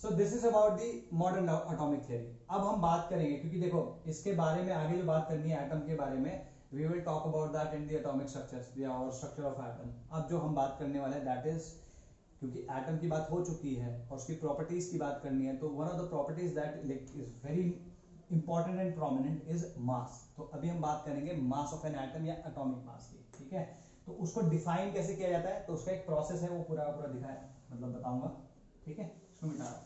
so this is about the modern atomic theory. अब हम बात करेंगे, क्योंकि देखो इसके बारे में आगे जो बात करनी है एटम के बारे में, we will talk about that in the atomic structures और स्ट्रक्चर ऑफ एटम. अब जो हम बात करने वाले हैं दैट इज, क्योंकि एटम की बात हो चुकी है और उसकी प्रॉपर्टीज की बात करनी है, तो one of the properties that is very important and prominent is mass. तो अभी हम बात करेंगे मास ऑफ एन एटम या एटॉमिक मास की. ठीक है, तो उसको डिफाइन कैसे किया जाता है, तो उसका एक प्रोसेस है, वो पूरा पूरा दिखाया मतलब बताऊंगा. ठीक है, इसको मिटा रहा हूं.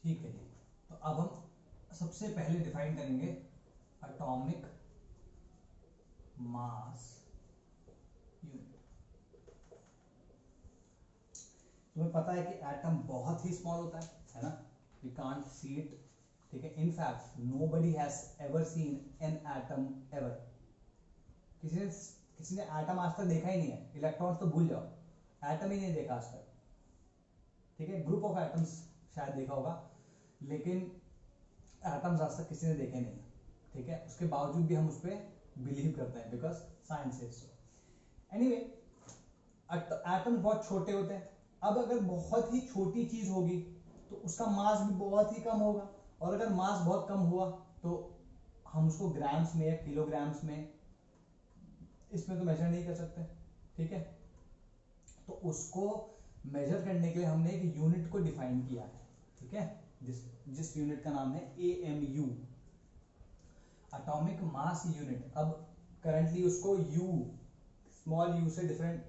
ठीक है जी, तो अब हम सबसे पहले डिफाइन करेंगे एटॉमिक मास यूनिट. तुम्हें पता है कि एटम बहुत ही स्मॉल होता है ना. We can't see it. ठीक है, in fact nobody has ever seen an atom ever. किसी ने एटम आज तक देखा ही नहीं है. इलेक्ट्रॉन्स तो भूल जाओ, एटम ही नहीं देखा आज तक. ठीक है, ग्रुप ऑफ एटम्स शायद देखा होगा, लेकिन एटम्स आज तक किसी ने देखे नहीं. ठीक है, उसके बावजूद भी हम उस पर बिलीव करते हैं because science is so. Anyway, atoms बहुत छोटे होते हैं. अब अगर बहुत ही छोटी चीज होगी तो उसका मास भी बहुत ही कम होगा, और अगर मास बहुत कम हुआ तो हम उसको ग्राम्स में या किलोग्राम्स में इसमें तो मेजर नहीं कर सकते. ठीक है, तो उसको मेजर करने के लिए हमने एक यूनिट को डिफाइन किया है. ठीक है, जिस यूनिट का नाम है AMU, एटॉमिक मास यूनिट. अब करंटली उसको यू, स्मॉल यू से डिफरेंट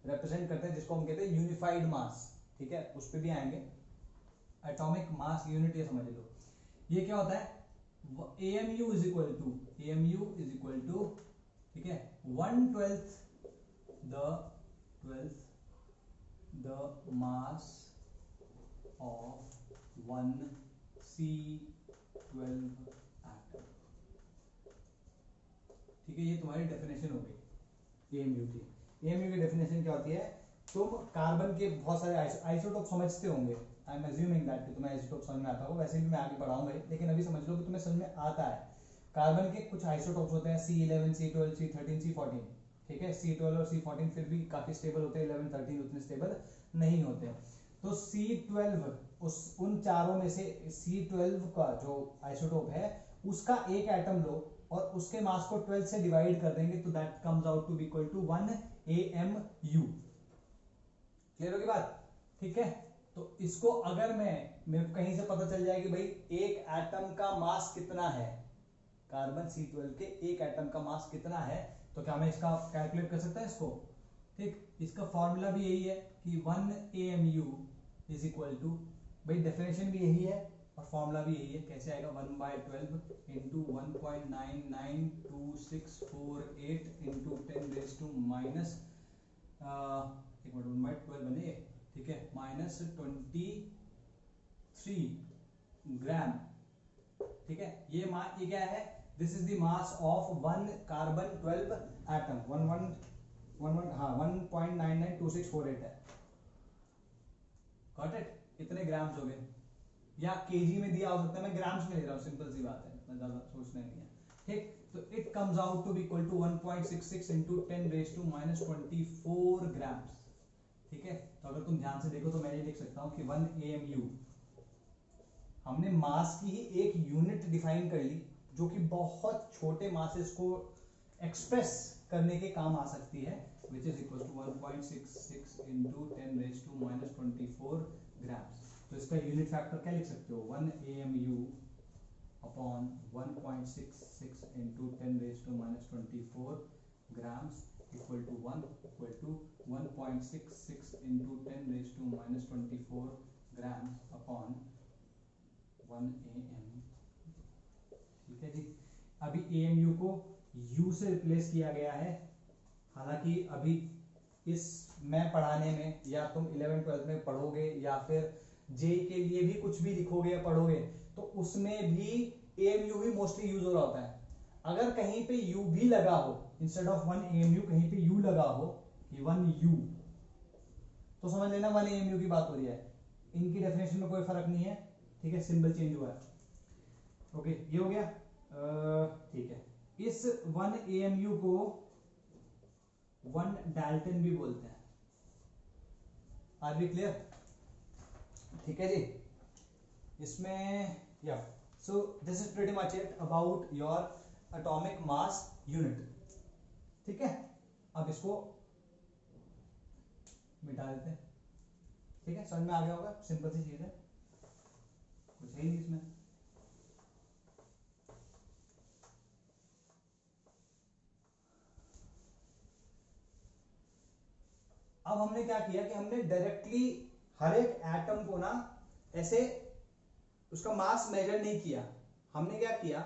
रिप्रेजेंट करते हैं, जिसको हम कहते हैं यूनिफाइड मास. ठीक है, उस पर भी आएंगे. एटॉमिक मास यूनिट ये समझ लो, ये क्या होता है. AMU इज इक्वल टू, ठीक है, 1/12 the mass of one C12 atom. ठीक है, ये तुम्हारी डेफिनेशन हो गई AMU की. AMU की डेफिनेशन क्या होती है, तुम कार्बन के बहुत सारे आइसोटोप समझते होंगे. आई एम अज्यूमिंग दैट कि तुम्हें आइसोटोप समझ में आता होगा. वैसे भी मैं आगे पढ़ाऊंगा, लेकिन अभी समझ लो कि तुम्हें समझ में आता है. कार्बन के कुछ आइसोटोप्स होते हैं, C11, C12, C13, C14. ठीक है, C12 और C14 फिर भी काफी स्टेबल होते हैं, 11, 13 उतने स्टेबल नहीं होते. तो C12 उन चारों में से C12 का जो आइसोटोप है उसका एक एटम लो और उसके मास को 12 से डिवाइड कर देंगे, तो that comes out to be equal to 1 AMU. Clear होगी बात. ठीक है, तो इसको अगर मेरे को कहीं से पता चल जाए कि भाई एक एटम का मास कितना है, कार्बन C12 के एक एटम का मास कितना है, तो क्या मैं इसका कैलकुलेट कर सकता है इसको. ठीक, इसका फॉर्मूला भी यही है कि 1 AMU इज इक्वल टू, भाई डेफिनेशन भी यही है और फॉर्मूला भी यही है. कैसे आएगा, 1/12 into 1.99264 into 10 raise to minus, एक मिनट, 1/12 बने. ठीक है, -23 ग्राम. ठीक है, ये क्या है, this is the mass of one carbon 12 atom. 1.992648 है. Got it. कितने ग्राम्स हो गए, या केजी में दिया हो सकता है, मैं ग्राम्स में ले रहा हूं, सिंपल सी बात है, इतना ज्यादा सोचना नहीं है. ठीक, तो it comes out to be equal to 1.66 into 10 raise to -24 grams. ठीक है, तो अगर तुम ध्यान से देखो तो मैं ये लिख सकता हूं कि 1 AMU, हमने मास की ही एक यूनिट डिफाइन कर ली जो कि बहुत छोटे मासेस को एक्सप्रेस करने के काम आ सकती है, which is equal to 1.66 into 10 raised to -24 grams. तो इसका यूनिट फैक्टर क्या लिख सकते हो, 1 AMU upon 1.66 into 10⁻⁻24 grams equal to 1 equal to 1.66 into 10⁻⁻24 grams upon 1 AM। ठीक है जी। अभी AMU को U से रिप्लेस किया गया है, हालांकि अभी इस मैं पढ़ाने में या तुम 11-12 में पढ़ोगे या फिर जे के लिए भी कुछ भी लिखोगे या पढ़ोगे तो उसमें भी AMU ही मोस्टली यूज हो रहा होता है। अगर कहीं पे U भी लगा हो, इंस्टेड ऑफ 1 AMU कहीं पे U लगा हो कि 1U, तो समझ लेना 1 AMU की बात हो रही है। इनकी डेफिनेशन में कोई फर्क नहीं है, ठीक है, सिंबल चेंज हुआ है। ओके, ये हो गया। ठीक है, इस 1 AMU को 1 डाल्टन भी बोलते हैं। Are we clear? ठीक है जी। इसमें या so this is pretty much it about your atomic mass unit. ठीक है, अब इसको मिटा देते हैं। ठीक है, समझ में आ गया होगा, सिंपल सी चीज है, कुछ है ही नहीं इसमें। अब हमने क्या किया कि हमने डायरेक्टली हर एक एटम को ना ऐसे उसका मास मेजर नहीं किया। हमने क्या किया,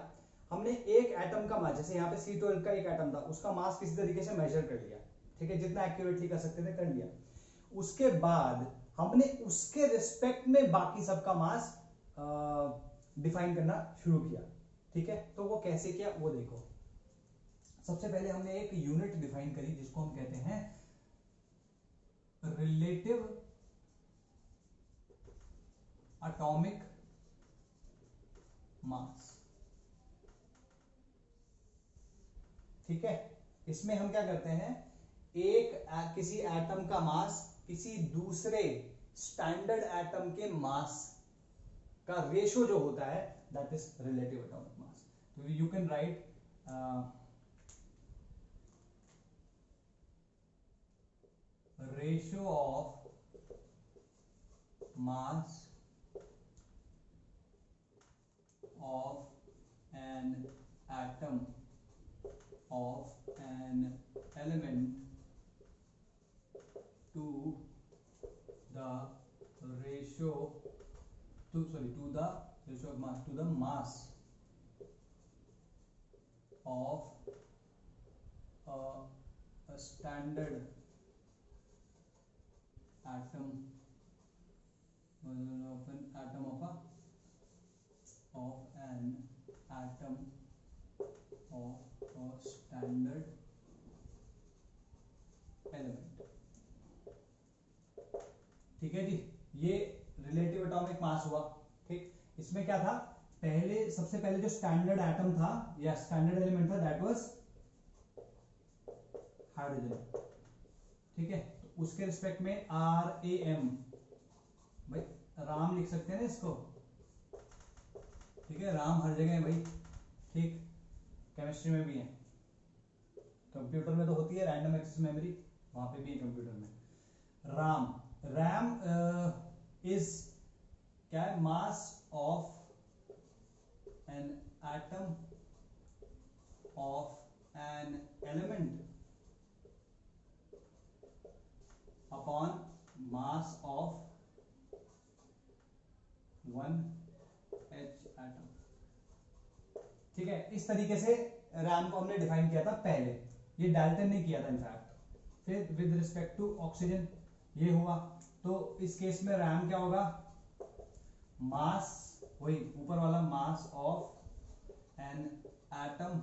हमने एक एटम का मास, जैसे यहाँ पे C12 का एक एटम था, उसका मास किसी तरीके से मेजर कर लिया। ठीक है, जितना एक्यूरेटली कर सकते थे कर लिया। उसके बाद हमने उसके रिस्पेक्ट में बाकी सबका मास डिफाइन करना शुरू किया। ठीक है, तो वो कैसे किया वो देखो। सबसे पहले हमने एक यूनिट डिफाइन करी जिसको हम कहते हैं रिलेटिव एटॉमिक मास। ठीक है, इसमें हम क्या करते हैं, किसी एटम का मास किसी दूसरे स्टैंडर्ड एटम के मास का रेशो जो होता है that is relative atomic mass. तो you can write ratio of mass of an atom of an element to the ratio to the ratio of mass to the mass of a standard atom of an atom of a standard element। ठीक है जी, ये relative atomic मास हुआ। ठीक, इसमें क्या था, सबसे पहले जो स्टैंडर्ड एटम था या स्टैंडर्ड एलिमेंट था दैट वाज हाइड्रोजन। ठीक है, तो उसके रिस्पेक्ट में RAM, भाई राम लिख सकते हैं ना इसको। ठीक है, राम हर जगह है भाई। ठीक, केमिस्ट्री में भी है, कंप्यूटर में तो होती है रैंडम एक्सेस मेमोरी, वहां पे भी है कंप्यूटर में। रैम इज क्या है, मास of an atom of an element upon mass of 1H atom. ठीक है, इस तरीके से रैम को हमने डिफाइन किया था पहले, ये डाल्टन ने किया था इनफैक्ट। फिर विद रिस्पेक्ट टू ऑक्सीजन ये हुआ, तो इस केस में रैम क्या होगा, मास, वही ऊपर वाला, mass of an atom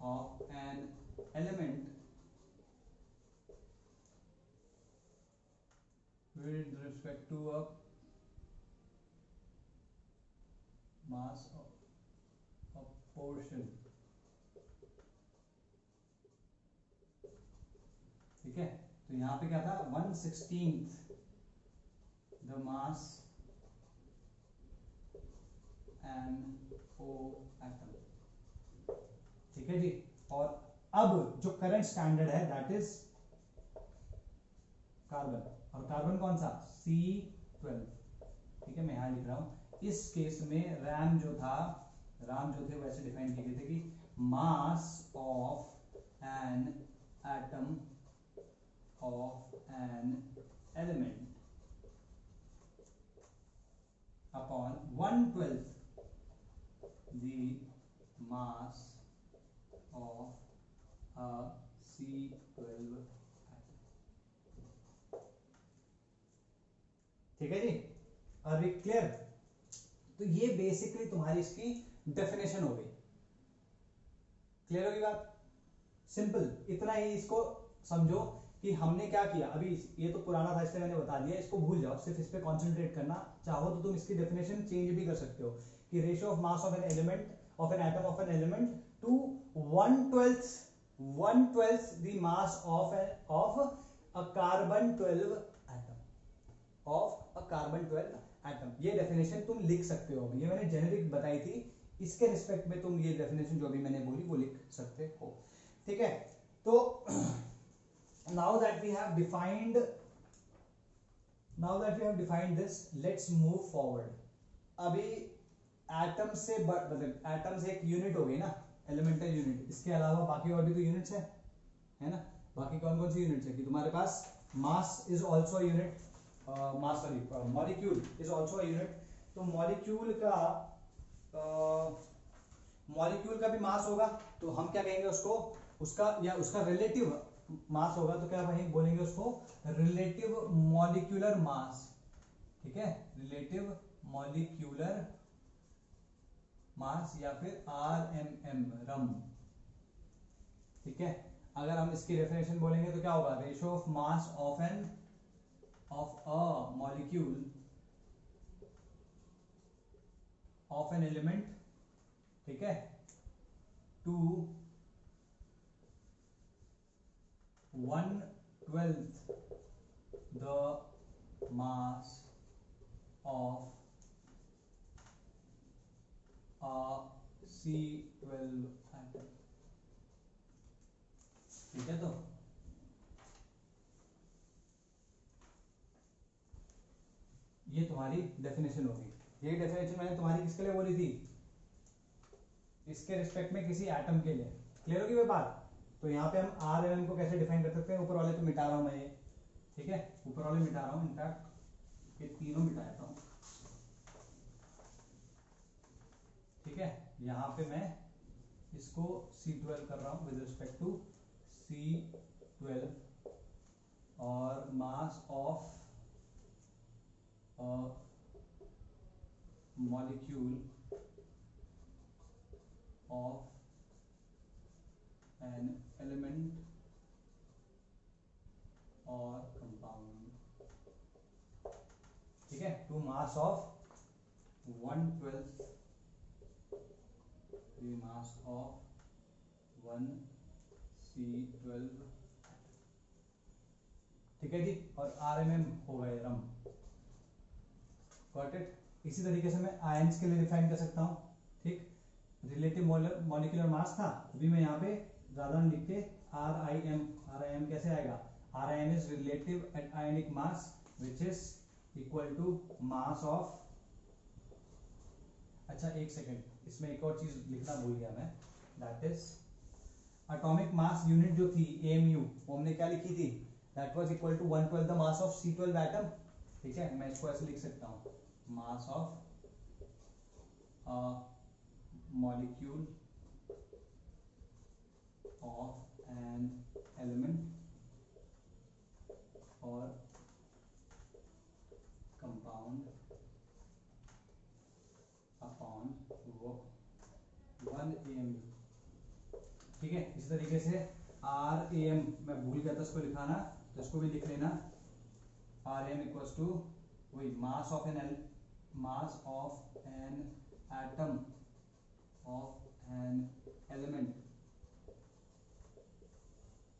of an element with respect to a mass of portion. ठीक है, तो यहां पे क्या था, 1/16 द मास NO एटम। ठीक है जी, और अब जो करंट स्टैंडर्ड है दैट इज कार्बन, और कार्बन कौन सा, C12। ठीक है, मैं यहाँ लिख रहा हूँ। इस केस में रैम जो थे वैसे डिफाइन किए गए थे कि मास of an atom of an element upon 1/12 the mass of a C12 atom। ठीक है जी, आर वी क्लियर? तो ये बेसिकली तुम्हारी इसकी डेफिनेशन हो गई। क्लियर होगी बात? सिंपल, इतना ही इसको समझो कि हमने क्या किया। अभी ये तो पुराना था इसलिए मैंने बता दिया, इसको भूल जाओ, सिर्फ इस पे कंसंट्रेट करना। चाहो तो तुम इसकी डेफिनेशन चेंज भी कर सकते हो कि ratio of mass of an element of an atom of an element to 1/12 the mass of a carbon 12 atom of a carbon 12 atom. ये डेफिनेशन तुम लिख सकते हो। ये मैंने जेनेरिक बताई थी, इसके रिस्पेक्ट में तुम ये डेफिनेशन जो भी मैंने बोली वो लिख सकते हो। ठीक है, तो now that we have defined this, let's move forward। अभी एटम से मतलब एटम से एक यूनिट हो गई ना, एलिमेंटल यूनिट। इसके अलावा बाकी और भी तो यूनिट्स है ना। बाकी कौन कौन सी यूनिट्स है कि तुम्हारे पास mass is also unit, molecule is also unit. तो मॉलिक्यूल का भी मास होगा, तो हम क्या कहेंगे उसको, उसका रिलेटिव मास होगा, तो क्या बोलेंगे उसको, रिलेटिव मॉलिक्यूलर मास। ठीक है, रिलेटिव मॉलिक्यूलर मास या फिर RMM, रम। ठीक है, अगर हम इसकी डेफिनेशन बोलेंगे तो क्या होगा, ratio of mass of a molecule of an element, ठीक है, to 1/12 the mass of a C12 atom। ठीक है, तो ये तुम्हारी डेफिनेशन होगी। ये डेफिनेशन मैंने तुम्हारी किसके लिए बोली थी, इसके रिस्पेक्ट में किसी एटम के लिए। क्लियर होगी वो बात? तो यहाँ पे हम RMM को कैसे डिफाइन कर सकते हैं, ऊपर वाले तो मिटा रहा हूं मैं ये। ठीक है, ऊपर वाले मिटा रहा हूं, इनफैक्ट ये तीनों मिटा देता हूं। ठीक है, यहाँ पे मैं इसको C12 कर रहा हूं विद रिस्पेक्ट टू C12 और mass of molecule of an element और कंपाउंड। ठीक है, to mass of 1/12 the mass of 1 C12। ठीक है जी, और RMM हो गए रम। Got it? इसी तरीके से मैं आयंस के लिए डिफाइन कर सकता हूं। ठीक, रिलेटिव मॉलिक्यूलर मास था, अभी मैं यहाँ पे ज्यादा लिख के RIM कैसे आएगा, RIM is relative ionic mass which is equal to mass of. अच्छा एक सेकेंड, इसमें एक और चीज लिखना भूल गया मैं, that is atomic mass unit जो थी AMU, वो हमने क्या लिखी थी, that was equal to 1/12 the mass of C12 atom. ठीक है, मैं इसको ऐसे लिख सकता हूँ, mass of molecule of an element और कंपाउंड अपॉन 1 AMU। ठीक है, इसी तरीके से RAM मैं भूल गया था इसको लिखाना, तो इसको भी लिख लेना, RAM इक्वल्स टू वही मास of an atom of an element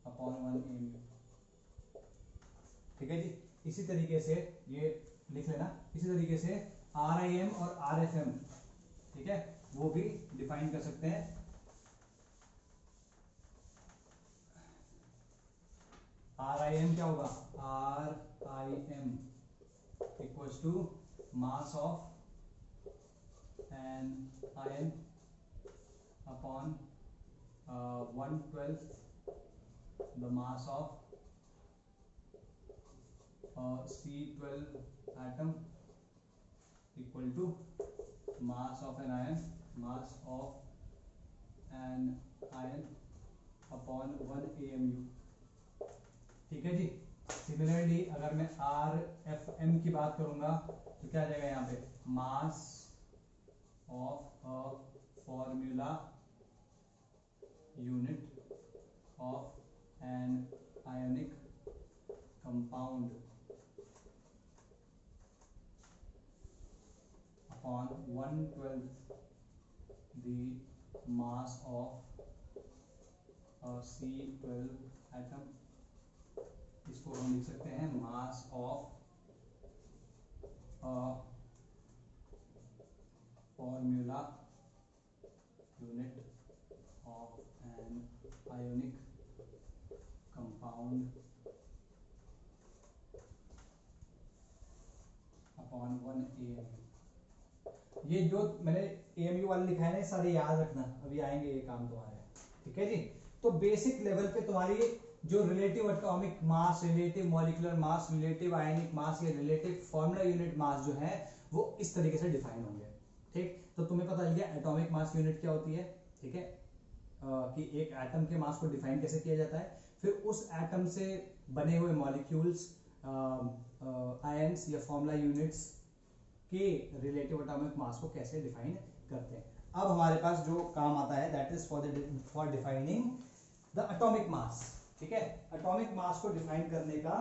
upon 1 AMU। ठीक है जी, इसी तरीके से ये लिख लेना। इसी तरीके से RIM और RFM, ठीक है, वो भी डिफाइन कर सकते हैं। RIM क्या होगा, RIM equals to mass of an ion upon 1/12 the mass of C12 atom equal to mass of an ion upon 1 AMU। ठीक है जी। सिमिलरली अगर मैं RFM की बात करूंगा तो क्या आ जाएगा यहाँ पे, mass of a formula unit of an ionic compound upon 1/12 the mass of a C12 atom। इसको हम लिख सकते हैं mass of formula unit of an ionic compound upon 1 AMU। ये जो मैंने AMU वाले लिखा है ना, सारे याद रखना, अभी आएंगे ये काम तुम्हारे। ठीक है जी। तो बेसिक लेवल पे तुम्हारी जो relative atomic mass, relative molecular mass, relative ionic mass या रिलेटिव फॉर्मूला यूनिट मास जो है वो इस तरीके से डिफाइन होंगे। ठीक, तो तुम्हें पता चल गया एटॉमिक मास यूनिट क्या होती है। ठीक है, कि एक एटम के मास को डिफाइन कैसे किया जाता है, फिर उस एटम से बने हुए मॉलिक्यूल्स, आयंस या फॉर्मूला यूनिट्स के रिलेटिव एटॉमिक मास को कैसे डिफाइन करते हैं। अब हमारे पास जो काम आता है that is for defining the atomic mass. ठीक है, एटॉमिक मास को डिफाइन करने का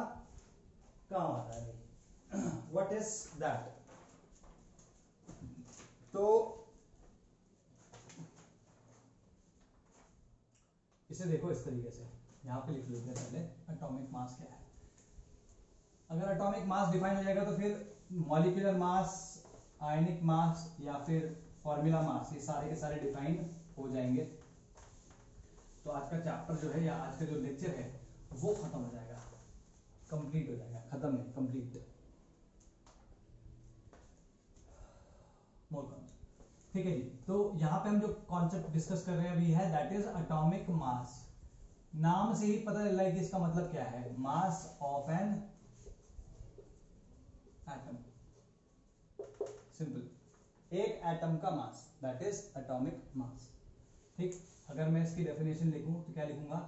काम आता है। What is that? तो इसे देखो इस तरीके से, यहां पे लिख लेते हैं पहले एटॉमिक मास क्या है। अगर एटॉमिक मास डिफाइन हो जाएगा तो फिर मॉलिक्यूलर मास, आयनिक मास या फिर फॉर्मूला मास, ये सारे के सारे डिफाइन हो जाएंगे। तो आज का चैप्टर जो है या आज का जो लेक्चर है वो खत्म हो जाएगा, कंप्लीट हो जाएगा, खत्म नहीं, कंप्लीट। मोर कॉन्सेप्ट। ठीक है जी। तो यहाँ पे हम जो कॉन्सेप्ट डिस्कस कर रहे हैं अभी है दैट इज एटॉमिक मास। नाम से ही पता चल रहा है कि इसका मतलब क्या है, मास ऑफ एन एटम। सिंपल, एक एटम का मास, दैट इज एटॉमिक मास। ठीक, अगर मैं इसकी डेफिनेशन लिखूं तो क्या लिखूंगा,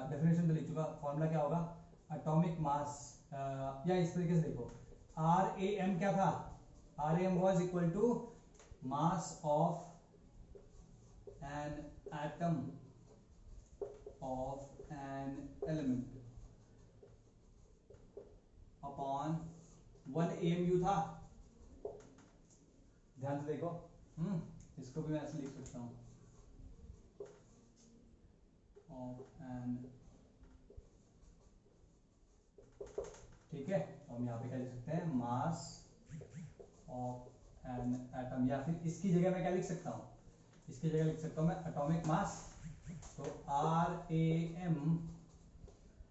डेफिनेशन तो लिख चुका, फॉर्मूला क्या होगा, एटॉमिक मास, या इस तरीके से देखो, RAM क्या था, RAM was equal to mass of an atom of an element upon 1 AMU था। ध्यान से देखो, इसको भी मैं ऐसे लिख सकता हूं, ऑफ एन। ठीक है, तो हम यहाँ पे क्या लिख सकते हैं, मास ऑफ एन एटम, या फिर इसकी जगह मैं क्या लिख सकता हूँ, इसकी जगह लिख सकता हूँ मैं एटॉमिक मास। तो RAM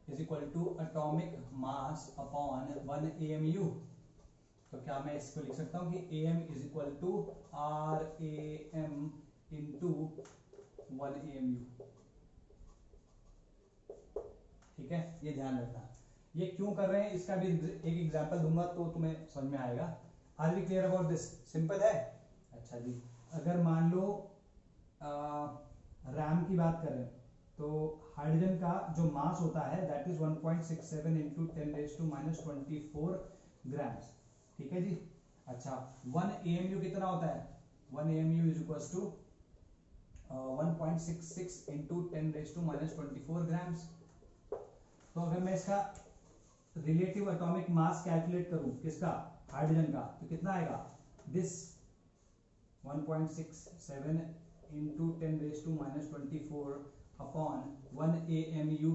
is equal to atomic mass upon 1 AMU। तो क्या मैं इसको लिख सकता हूँ कि AM is equal to RAM into 1 AMU। ठीक है, ये ध्यान रखना। ये क्यों कर रहे हैं इसका भी एक एग्जांपल दूंगा तो तुम्हें समझ में आएगा। Are we clear about this? Simple है। अच्छा जी, अगर मान लो रैम की बात करें तो हाइड्रोजन का जो मास होता है दैट इज 1.67 इंटू 10⁻24 ग्राम्स। ठीक है जी। अच्छा, 1 AMU कितना होता है, 1 AMU is equal to 1.66 into 10⁻24 grams. तो अगर मैं इसका रिलेटिव एटॉमिक मास कैलकुलेट करूं, किसका, हाइड्रोजन का, तो कितना आएगा, this 1.67 into 10⁻24 upon 1 AMU।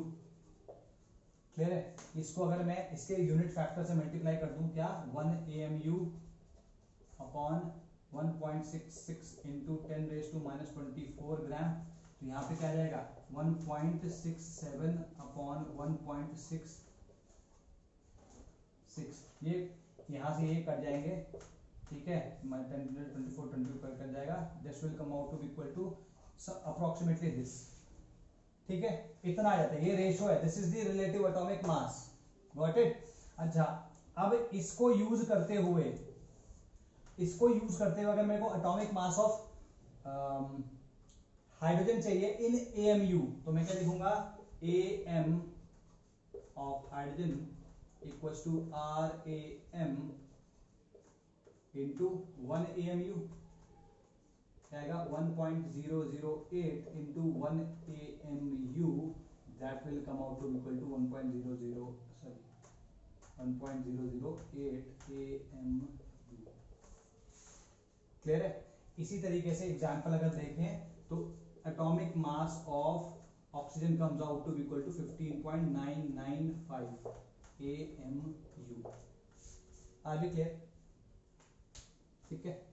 Clear है? इसको अगर मैं इसके यूनिट फैक्टर से मल्टीप्लाई कर दूं, क्या, 1 AMU अपॉन 1.66 इंटू 10⁻24 ग्राम, तो यहाँ पे क्या आ जाएगा, 1.67 अपॉन 1.66। ये यहाँ से ये कट जाएंगे, ठीक है, 10 24 22 कर जाएगा, this will come out to be equal to approximately this. ठीक है, इतना आ जाता है, ये रेशियो है, this is the relative atomic mass, got it. अच्छा, अब इसको यूज करते हुए अगर मेरे को एटॉमिक मास ऑफ हाइड्रोजन चाहिए इन एएमयू, तो मैं क्या लिखूंगा, AM of hydrogen equals to R A M into 1 AMU, क्या आएगा 1.008 into 1 AMU, that will come out to equal to 1.008 AMU। Clear है। इसी तरीके से एग्जांपल अगर देखें तो atomic mass of oxygen comes out to equal to 15.995 AMU। आगे क्लियर, ठीक है।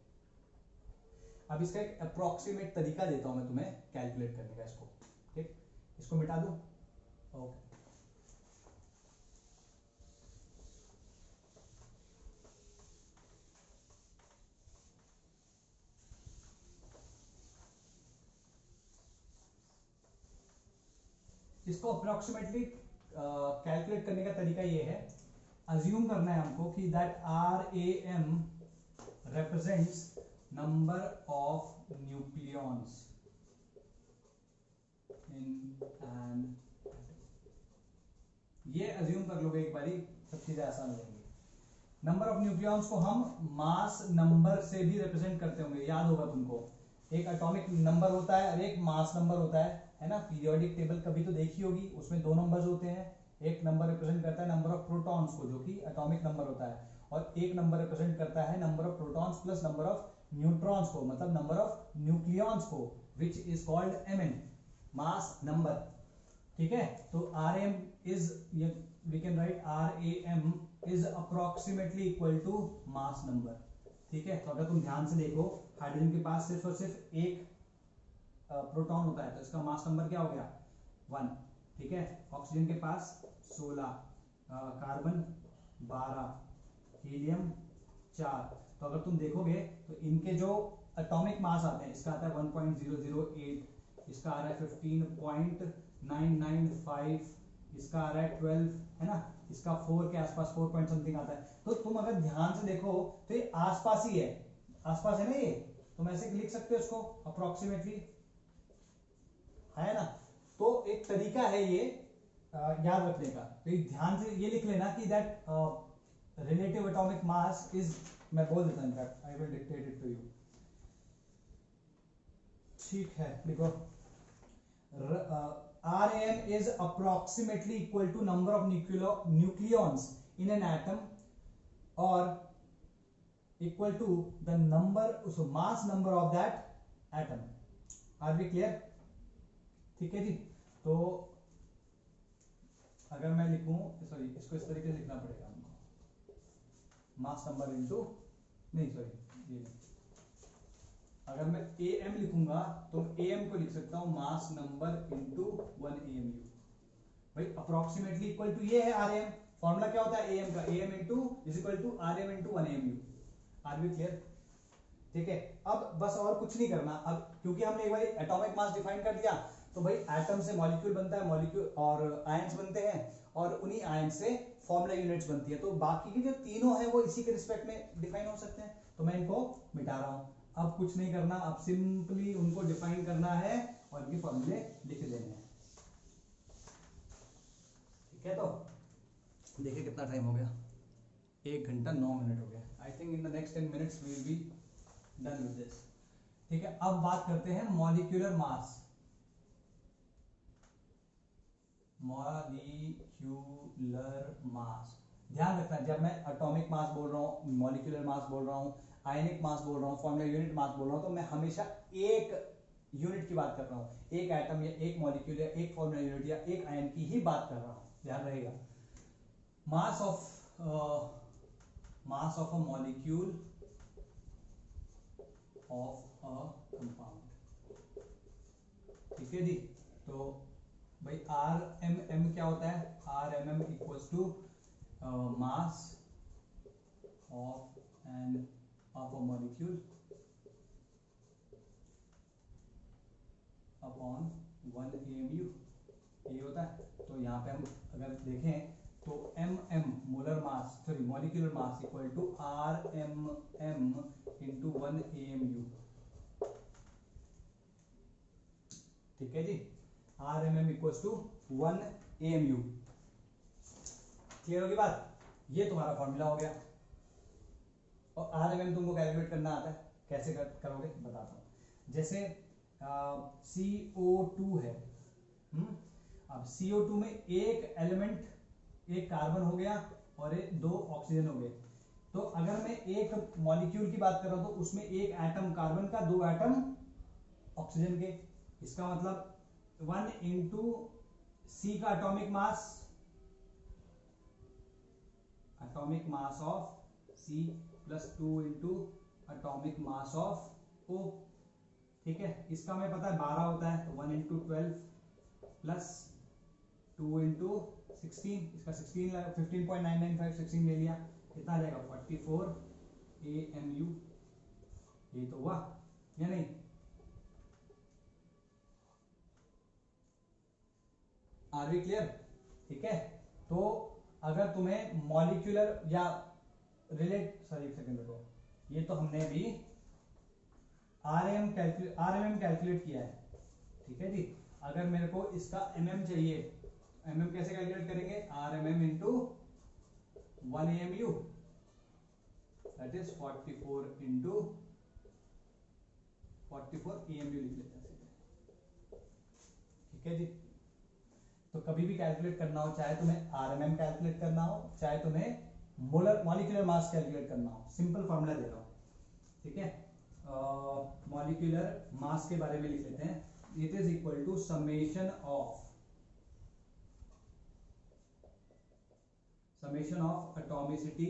अब इसका एक अप्रोक्सीमेट तरीका देता हूं मैं तुम्हें कैलकुलेट करने का इसको, ठीक, इसको मिटा दूं, ओके। इसको अप्रोक्सीमेटली कैलकुलेट करने का तरीका ये है, अज्यूम करना है हमको कि that RAM represents number of nucleons in an atom। ये अज्यूम कर लोगे एक बारी, सब चीजें आसान हो जाएंगी। नंबर ऑफ न्यूक्लियॉन्स को हम मास नंबर से भी रिप्रेजेंट करते होंगे, याद होगा तुमको, एक एटॉमिक नंबर होता है और एक मास नंबर होता है ना। पीरियोडिक टेबल कभी तो देखी होगी, उसमें दो नंबर्स होते हैं, एक नंबर रिप्रेजेंट करता है नंबर ऑफ प्रोटॉन्स को जो कि एटॉमिक नंबर होता है, और एक नंबर रिप्रेजेंट करता है number of protons plus number of neutrons को, मतलब नंबर ऑफ न्यूक्लियॉन्स को, which is called Mn, mass number. ठीक है, तो Rm is, we can write RAM is approximately equal to mass number. ठीक है, तो अगर तुम ध्यान से देखो, हाइड्रोजन के पास सिर्फ और सिर्फ एक प्रोटॉन होता है, तो इसका मास नंबर क्या हो गया 1। ठीक है, ऑक्सीजन के पास 16, कार्बन 12, हीलियम 4। तो अगर तुम देखोगे तो इनके जो एटॉमिक मास आते हैं, इसका आता है 1.008, इसका आ रहा है 15.995, इसका आ रहा है 12, है ना, इसका 4 के आसपास 4 पॉइंट समथिंग आता है। तो तुम अगर ध्यान से देखो तो ये आसपास ही है, आसपास है ना, ये तुम ऐसे लिख सकते हो इसको अप्रोक्सीमेटली, है ना। तो एक तरीका है ये याद रखने का, तो ध्यान से ये लिख लेना कि that relative atomic mass is, मैं बोल देता हूं, in fact I will dictate it to you. ठीक है, देखो, Rm is approximately equal to number of nucleons in an atom or equal to the number, so mass number of that atom। Are we clear? ठीक है जी। तो अगर मैं लिखूं, sorry, इसको इस तरीके से लिखना पड़ेगा हमको, मास नंबर इनटू, नहीं सॉरी, ये नहीं, अगर मैं AM लिखूंगा तो AM को लिख सकता हूं मास नंबर इनटू 1 AMU। भाई अप्रोक्सीमेटली इक्वल टू ये है RM, फॉर्मूला क्या होता है AM का, AM into is equal to RM into 1 AMU। Are we clear? ठीक है, अब बस और कुछ नहीं करना, अब क्योंकि हमने एक बार एटॉमिक मास डिफाइन कर दिया, तो भाई एटम से मॉलिक्यूल बनता है, मॉलिक्यूल और आयंस बनते हैं, और उन्हीं आयंस से फॉर्मूला यूनिट्स बनती है। तो बाकी के जो तीनों हैं वो इसी के रिस्पेक्ट में डिफाइन हो सकते हैं, तो मैं इनको मिटा रहा हूं। अब कुछ नहीं करना, अब सिंपली उनको डिफाइन करना है और इनके फॉर्मूले लिख देने हैं। ठीक है, तो देखिए कितना टाइम हो गया, 1 घंटा 9 मिनट हो गया। I think in the next 10 minutes we will be done with this. ठीक है, अब बात करते हैं मॉलिक्यूलर मास। मॉलिक्यूलर मास, ध्यान रखना, जब मैं एटॉमिक मास बोल रहा हूं, मॉलिक्यूलर मास बोल रहा हूं, आयनिक मास बोल रहा हूं, फॉर्मूला यूनिट मास बोल रहा हूं, तो मैं हमेशा एक यूनिट की बात कर रहा हूं, एक एटम या एक मॉलिक्यूल या एक फॉर्मूला यूनिट या एक आयन की ही बात कर रहा हूं, ध्यान रहेगा। मास of a molecule of a compound. ठीक है जी, तो भाई RMM क्या होता है, RMM equals to mass of an of a molecule upon 1 AMU ये होता है। तो यहाँ पे हम अगर देखें तो MM molar mass sorry molecular mass equal to RMM into 1 AMU। ठीक है जी, RMM equal to 1 AMU। Clear होगी बात? ये तुम्हारा फॉर्मूला हो गया। और RMM तुमको कैलकुलेट करना आता है, कैसे करोगे बताता हूँ। जैसे CO2 है, अब CO2 में एक एलिमेंट, एक कार्बन हो गया और दो ऑक्सीजन हो गए। तो अगर मैं एक मॉलिक्यूल की बात कर रहा हूं तो उसमें एक एटम कार्बन का, दो एटम ऑक्सीजन के। इसका मतलब 1 इंटू C का atomic mass of C plus 2 into atomic mass of O। ठीक है, इसका हमें पता है 12 होता है, तो 1 इंटू 12 प्लस 2 इंटू 16, इसका 16 15.995 16 ले लिया, कितना आ जाएगा 44 AMU। ये तो हुआ या नहीं? Are we clear? ठीक है, तो अगर तुम्हें मॉलिक्यूलर या सॉरी एक सेकंड रुको, ये तो हमने अभी RMM कैलकुलेट किया है। ठीक है जी, अगर मेरे को इसका MM चाहिए, MM कैसे कैलकुलेट करेंगे? RMM into 1 AMU, that is 44 into 44 AMU लिख लेते हैं। ठीक है जी, तो कभी भी कैलकुलेट करना हो, चाहे तुम्हें RMM कैलकुलेट करना हो, चाहे तुम्हें मॉलिक्यूलर मास कैलकुलेट करना हो, सिंपल फॉर्मूला दे रहा हूं। ठीक है, मॉलिक्यूलर मास के बारे में लिख लेते हैं। It is equal to summation of atomicity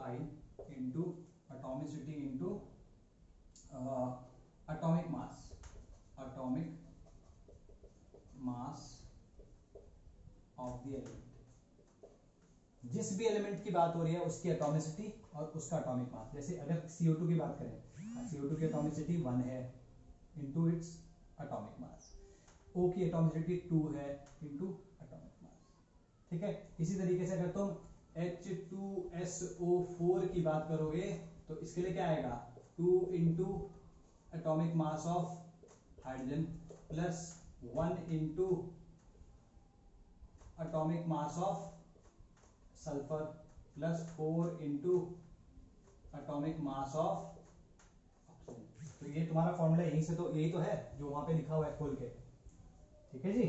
I into atomicity into atomic mass of the element. जिस भी एलिमेंट की बात हो रही है उसकी एटॉमिसिटी और उसका एटॉमिक मास। जैसे अगर CO2 की बात करें, CO2 की एटॉमिसिटी 1 है into its atomic mass, O की एटॉमिसिटी 2 है इंटू एटॉमिक मास। ठीक है, इसी तरीके से अगर तुम H2SO4 की बात करोगे तो इसके लिए क्या आएगा 2 into atomic mass of hydrogen plus 1 into atomic mass of sulphur plus 4 into atomic mass of oxygen. तो ये तुम्हारा फॉर्मूला यहीं से, तो यही तो है जो वहां पे लिखा हुआ है खोल के। ठीक है जी,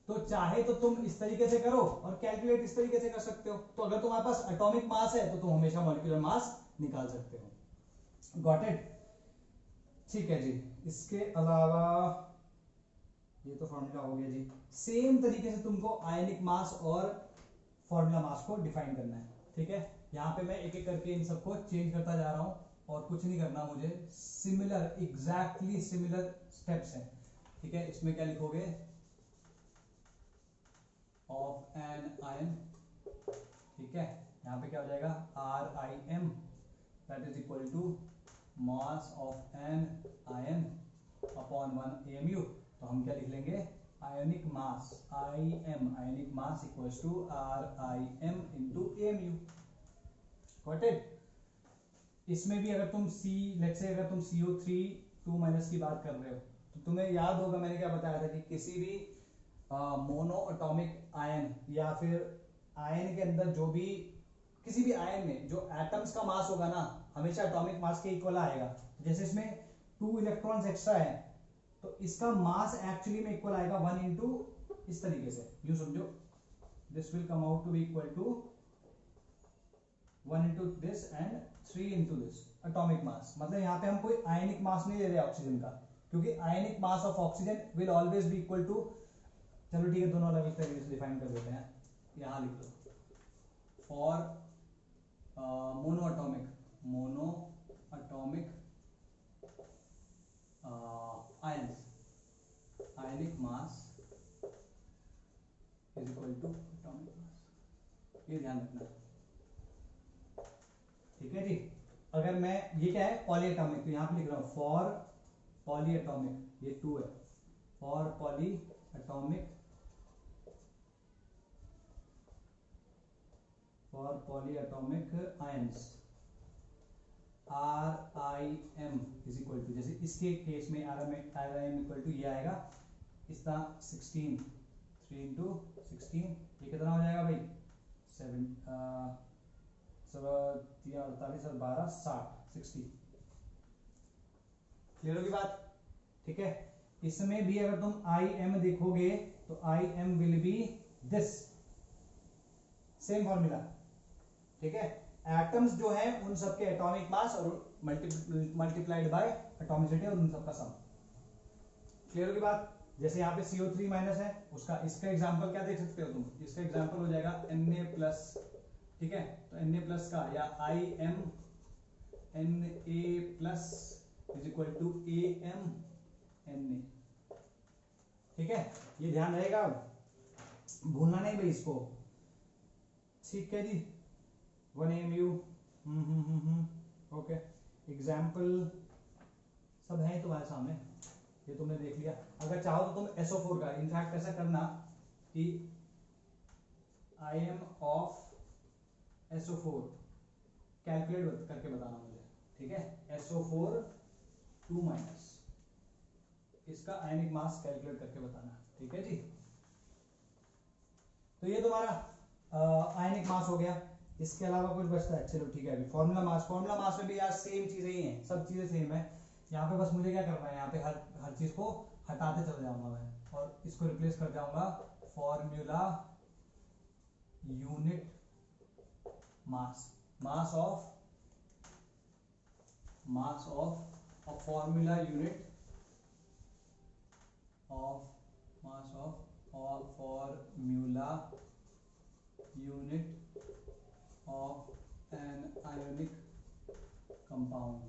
तो चाहे तो तुम इस तरीके से करो और कैलकुलेट इस तरीके से कर सकते हो। तो अगर तुम्हारे पास एटॉमिक मास है तो तुम हमेशा मॉलिक्यूलर मास निकाल सकते हो। Got it? ठीक है जी, इसके अलावा ये तो फॉर्मूला हो गया जी। सेम तरीके से तुमको आयनिक मास और फॉर्मूला मास को डिफाइन करना है। ठीक है, यहां पे मैं एक एक करके इन सबको चेंज करता जा रहा हूं और कुछ नहीं करना मुझे, सिमिलर एग्जैक्टली सिमिलर स्टेप्स हैं। ठीक है, इसमें क्या लिखोगे? Of an ion. ठीक है, यहां पे क्या हो जाएगा RIM, that is equal to mass of an ion upon 1 AMU। तो हम क्या लिख लेंगे? Ionic mass IM, ionic mass equals to RIM into AMU। Got it? इसमें भी अगर तुम लेट्स से अगर तुम CO3 2- की बात कर रहे हो तो तुम्हें याद होगा मैंने क्या बताया था कि किसी भी मोनो एटॉमिक आयन या फिर आयन के अंदर जो भी किसी भी आयन में जो एटम्स का मास होगा ना हमेशा एटॉमिक मास के इक्वल आएगा। जैसे इसमें 2 इलेक्ट्रॉन्स एक्स्ट्रा है तो इसका मास एक्चुअली में इक्वल आएगा 1 इंटू, इस तरीके से यूं समझो, this will come out to be equal to 1 into this and 3 into this atomic mass. मतलब यहां पे हम कोई आयनिक मास नहीं ले रहे ऑक्सीजन का, क्योंकि ionic mass of oxygen will always be equal to, चलो ठीक है दोनों अलग अलग तरीके से डिफाइन कर देते हैं। यहां लिख दो for mono atomic ionic mass is equal to atomic mass. ये ध्यान रखना। ठीक है जी। अगर मैं, ये क्या है, पॉली एटॉमिक, तो यहाँ पे लिख रहा हूँ फॉर पॉली एटॉमिक, ये 2 है, for poly atomic, for poly atomic ions RIM is equal to, जैसे इसके केस में RIM इक्वल टू ये आएगा, इसका 16, 3 इंटू 16, ये कितना हो जाएगा भाई, 7 48 और 12 60, 60। क्लियर होगी बात, ठीक है। इसमें भी अगर तुम IM देखोगे तो IM will be this, same formula, ठीक है। एटम्स जो है उन सबके एटॉमिक मास और मल्टीप्लाइड बाय एटॉमिसिटी और उन सबका सम। क्लियर होगी बात। जैसे यहाँ पे CO3 माइनस है, उसका इसका एग्जांपल क्या देख सकते हो तुम, इसका एग्जांपल हो जाएगा Na+, ठीक है। तो Na+ का या IM Na+ is equal to AM Na, ठीक है। ये ध्यान रहेगा, भूलना नहीं भाई इसको, ठीक है जी। 1 AMU, ओके। एग्जाम्पल सब है तुम्हारे सामने, ये तुमने देख लिया। अगर चाहो तो तुम SO4 का, इनफैक्ट ऐसा करना कि IM ऑफ SO4 कैलकुलेट करके बताना मुझे, ठीक है। SO4 2-, इसका आयनिक मास कैलकुलेट करके बताना, ठीक है जी। तो ये तुम्हारा आयनिक मास हो गया। इसके अलावा कुछ बचता है, चलो ठीक है। अभी फॉर्मूला मास में भी यार सेम चीजें ही हैं, सब चीजें सेम है। यहाँ पे बस मुझे क्या करना है, यहाँ पे हर चीज को हटाते चले जाऊंगा मैं और इसको रिप्लेस कर जाऊंगा formula unit mass, mass of formula unit of mass of और formula unit of an ionic compound,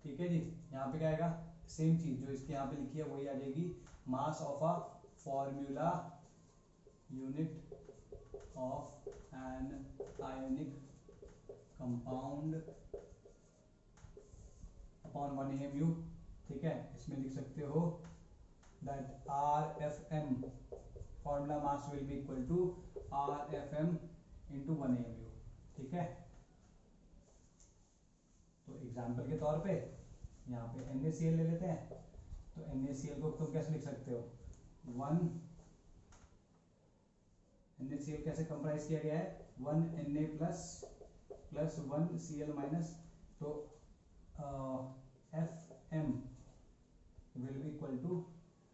ठीक है जी। यहाँ पे क्या आएगा, सेम चीज जो इसके यहाँ पे लिखी है वही आ जाएगी, mass of a formula unit of an ionic compound upon 1 AMU, ठीक है। इसमें लिख सकते हो that RFM formula mass will be equal to RFM into 1 AMU, ठीक है। तो एग्जाम्पल के तौर पे यहाँ पे NaCl ले लेते हैं। तो NaCl को तुम कैसे लिख सकते हो, 1 NaCl कैसे कंप्राइज किया गया है, 1 Na प्लस 1 Cl माइनस, तो FM will be equal to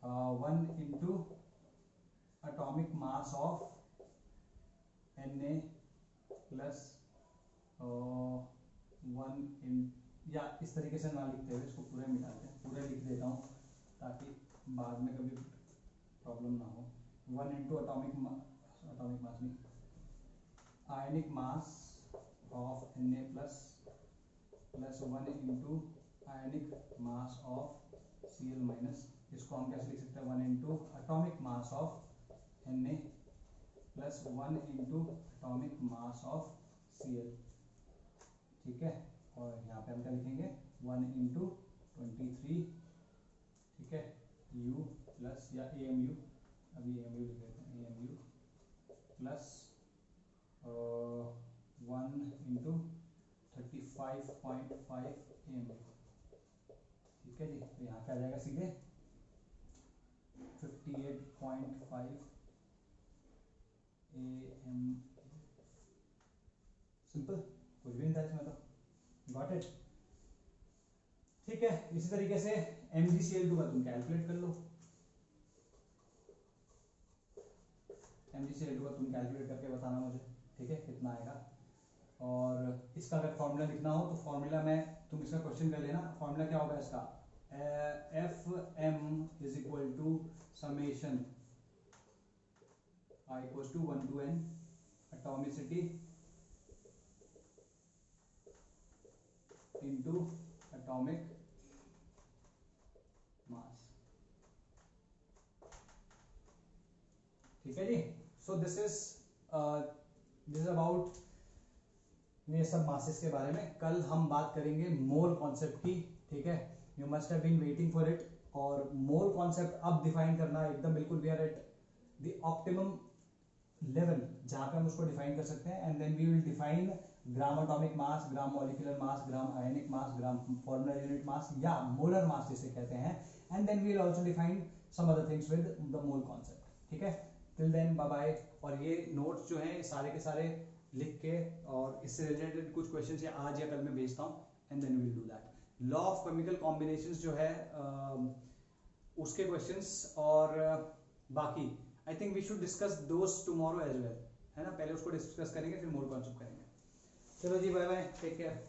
1 into atomic mass of Na plus 1 इन, या इस तरीके से ना लिखते हुए इसको पूरा मिटाते हैं, पूरा लिख देता हूँ ताकि बाद में कभी प्रॉब्लम ना हो। 1 इंटू एटॉमिक मास नहीं, ionic mass of Na plus 1 into ionic mass of Cl minus, इसको हम कैसे लिख सकते हैं, 1 into atomic mass of Na plus 1 into atomic mass of Cl, ठीक है। और यहाँ पे हम क्या लिखेंगे, 1 इंटू 23, ठीक है, U प्लस या AMU, अभी AMU लिख देते हैं, AMU प्लस 1 इंटू 35.5 AMU, ठीक है जी। तो यहाँ क्या आ जाएगा सीधे 58.5 AMU, सिंपल, कुछ भी नहीं था इसमें, तो गॉट इट, ठीक है। इसी तरीके से MgCl2 का तुम कैलकुलेट कर लो, MgCl2 का तुम कैलकुलेट करके बताना मुझे, ठीक है, कितना आएगा। और इसका अगर फॉर्मूला लिखना हो तो फॉर्मूला में तुम इसका क्वेश्चन कर लेना, फॉर्मूला क्या होगा इसका, FM is equal to summation I equals to 1 to n atomicity into atomic mass, ठीक है जी। So this is this about ये सब मासेस के बारे में. कल हम बात करेंगे मोल कॉन्सेप्ट की. ठीक है, you must have been waiting for it. और मोल कॉन्सेप्ट अब डिफाइन करना एकदम बिल्कुल we are at the optimum level जहां पे हम उसको डिफाइन कर सकते हैं. And then we will define gram atomic mass, gram molecular mass, gram ionic mass, gram formula unit mass या मोलर मास जिसे कहते हैं. And then we will also define some other things with the mole concept. ठीक है, till then bye bye. और ये notes जो हैं सारे के सारे लिख के और इससे रिलेटेड कुछ क्वेश्चंस या आज या कल मैं भेजता हूँ. And then we will do that. Law of chemical combinations जो है उसके क्वेश्चंस और बाकी I think we should discuss those tomorrow as well, है ना. पहले उसको डिस्कस करेंगे फिर मोल कॉन्सेप्ट करेंगे. चलो जी, बाय बाय, टेक केयर.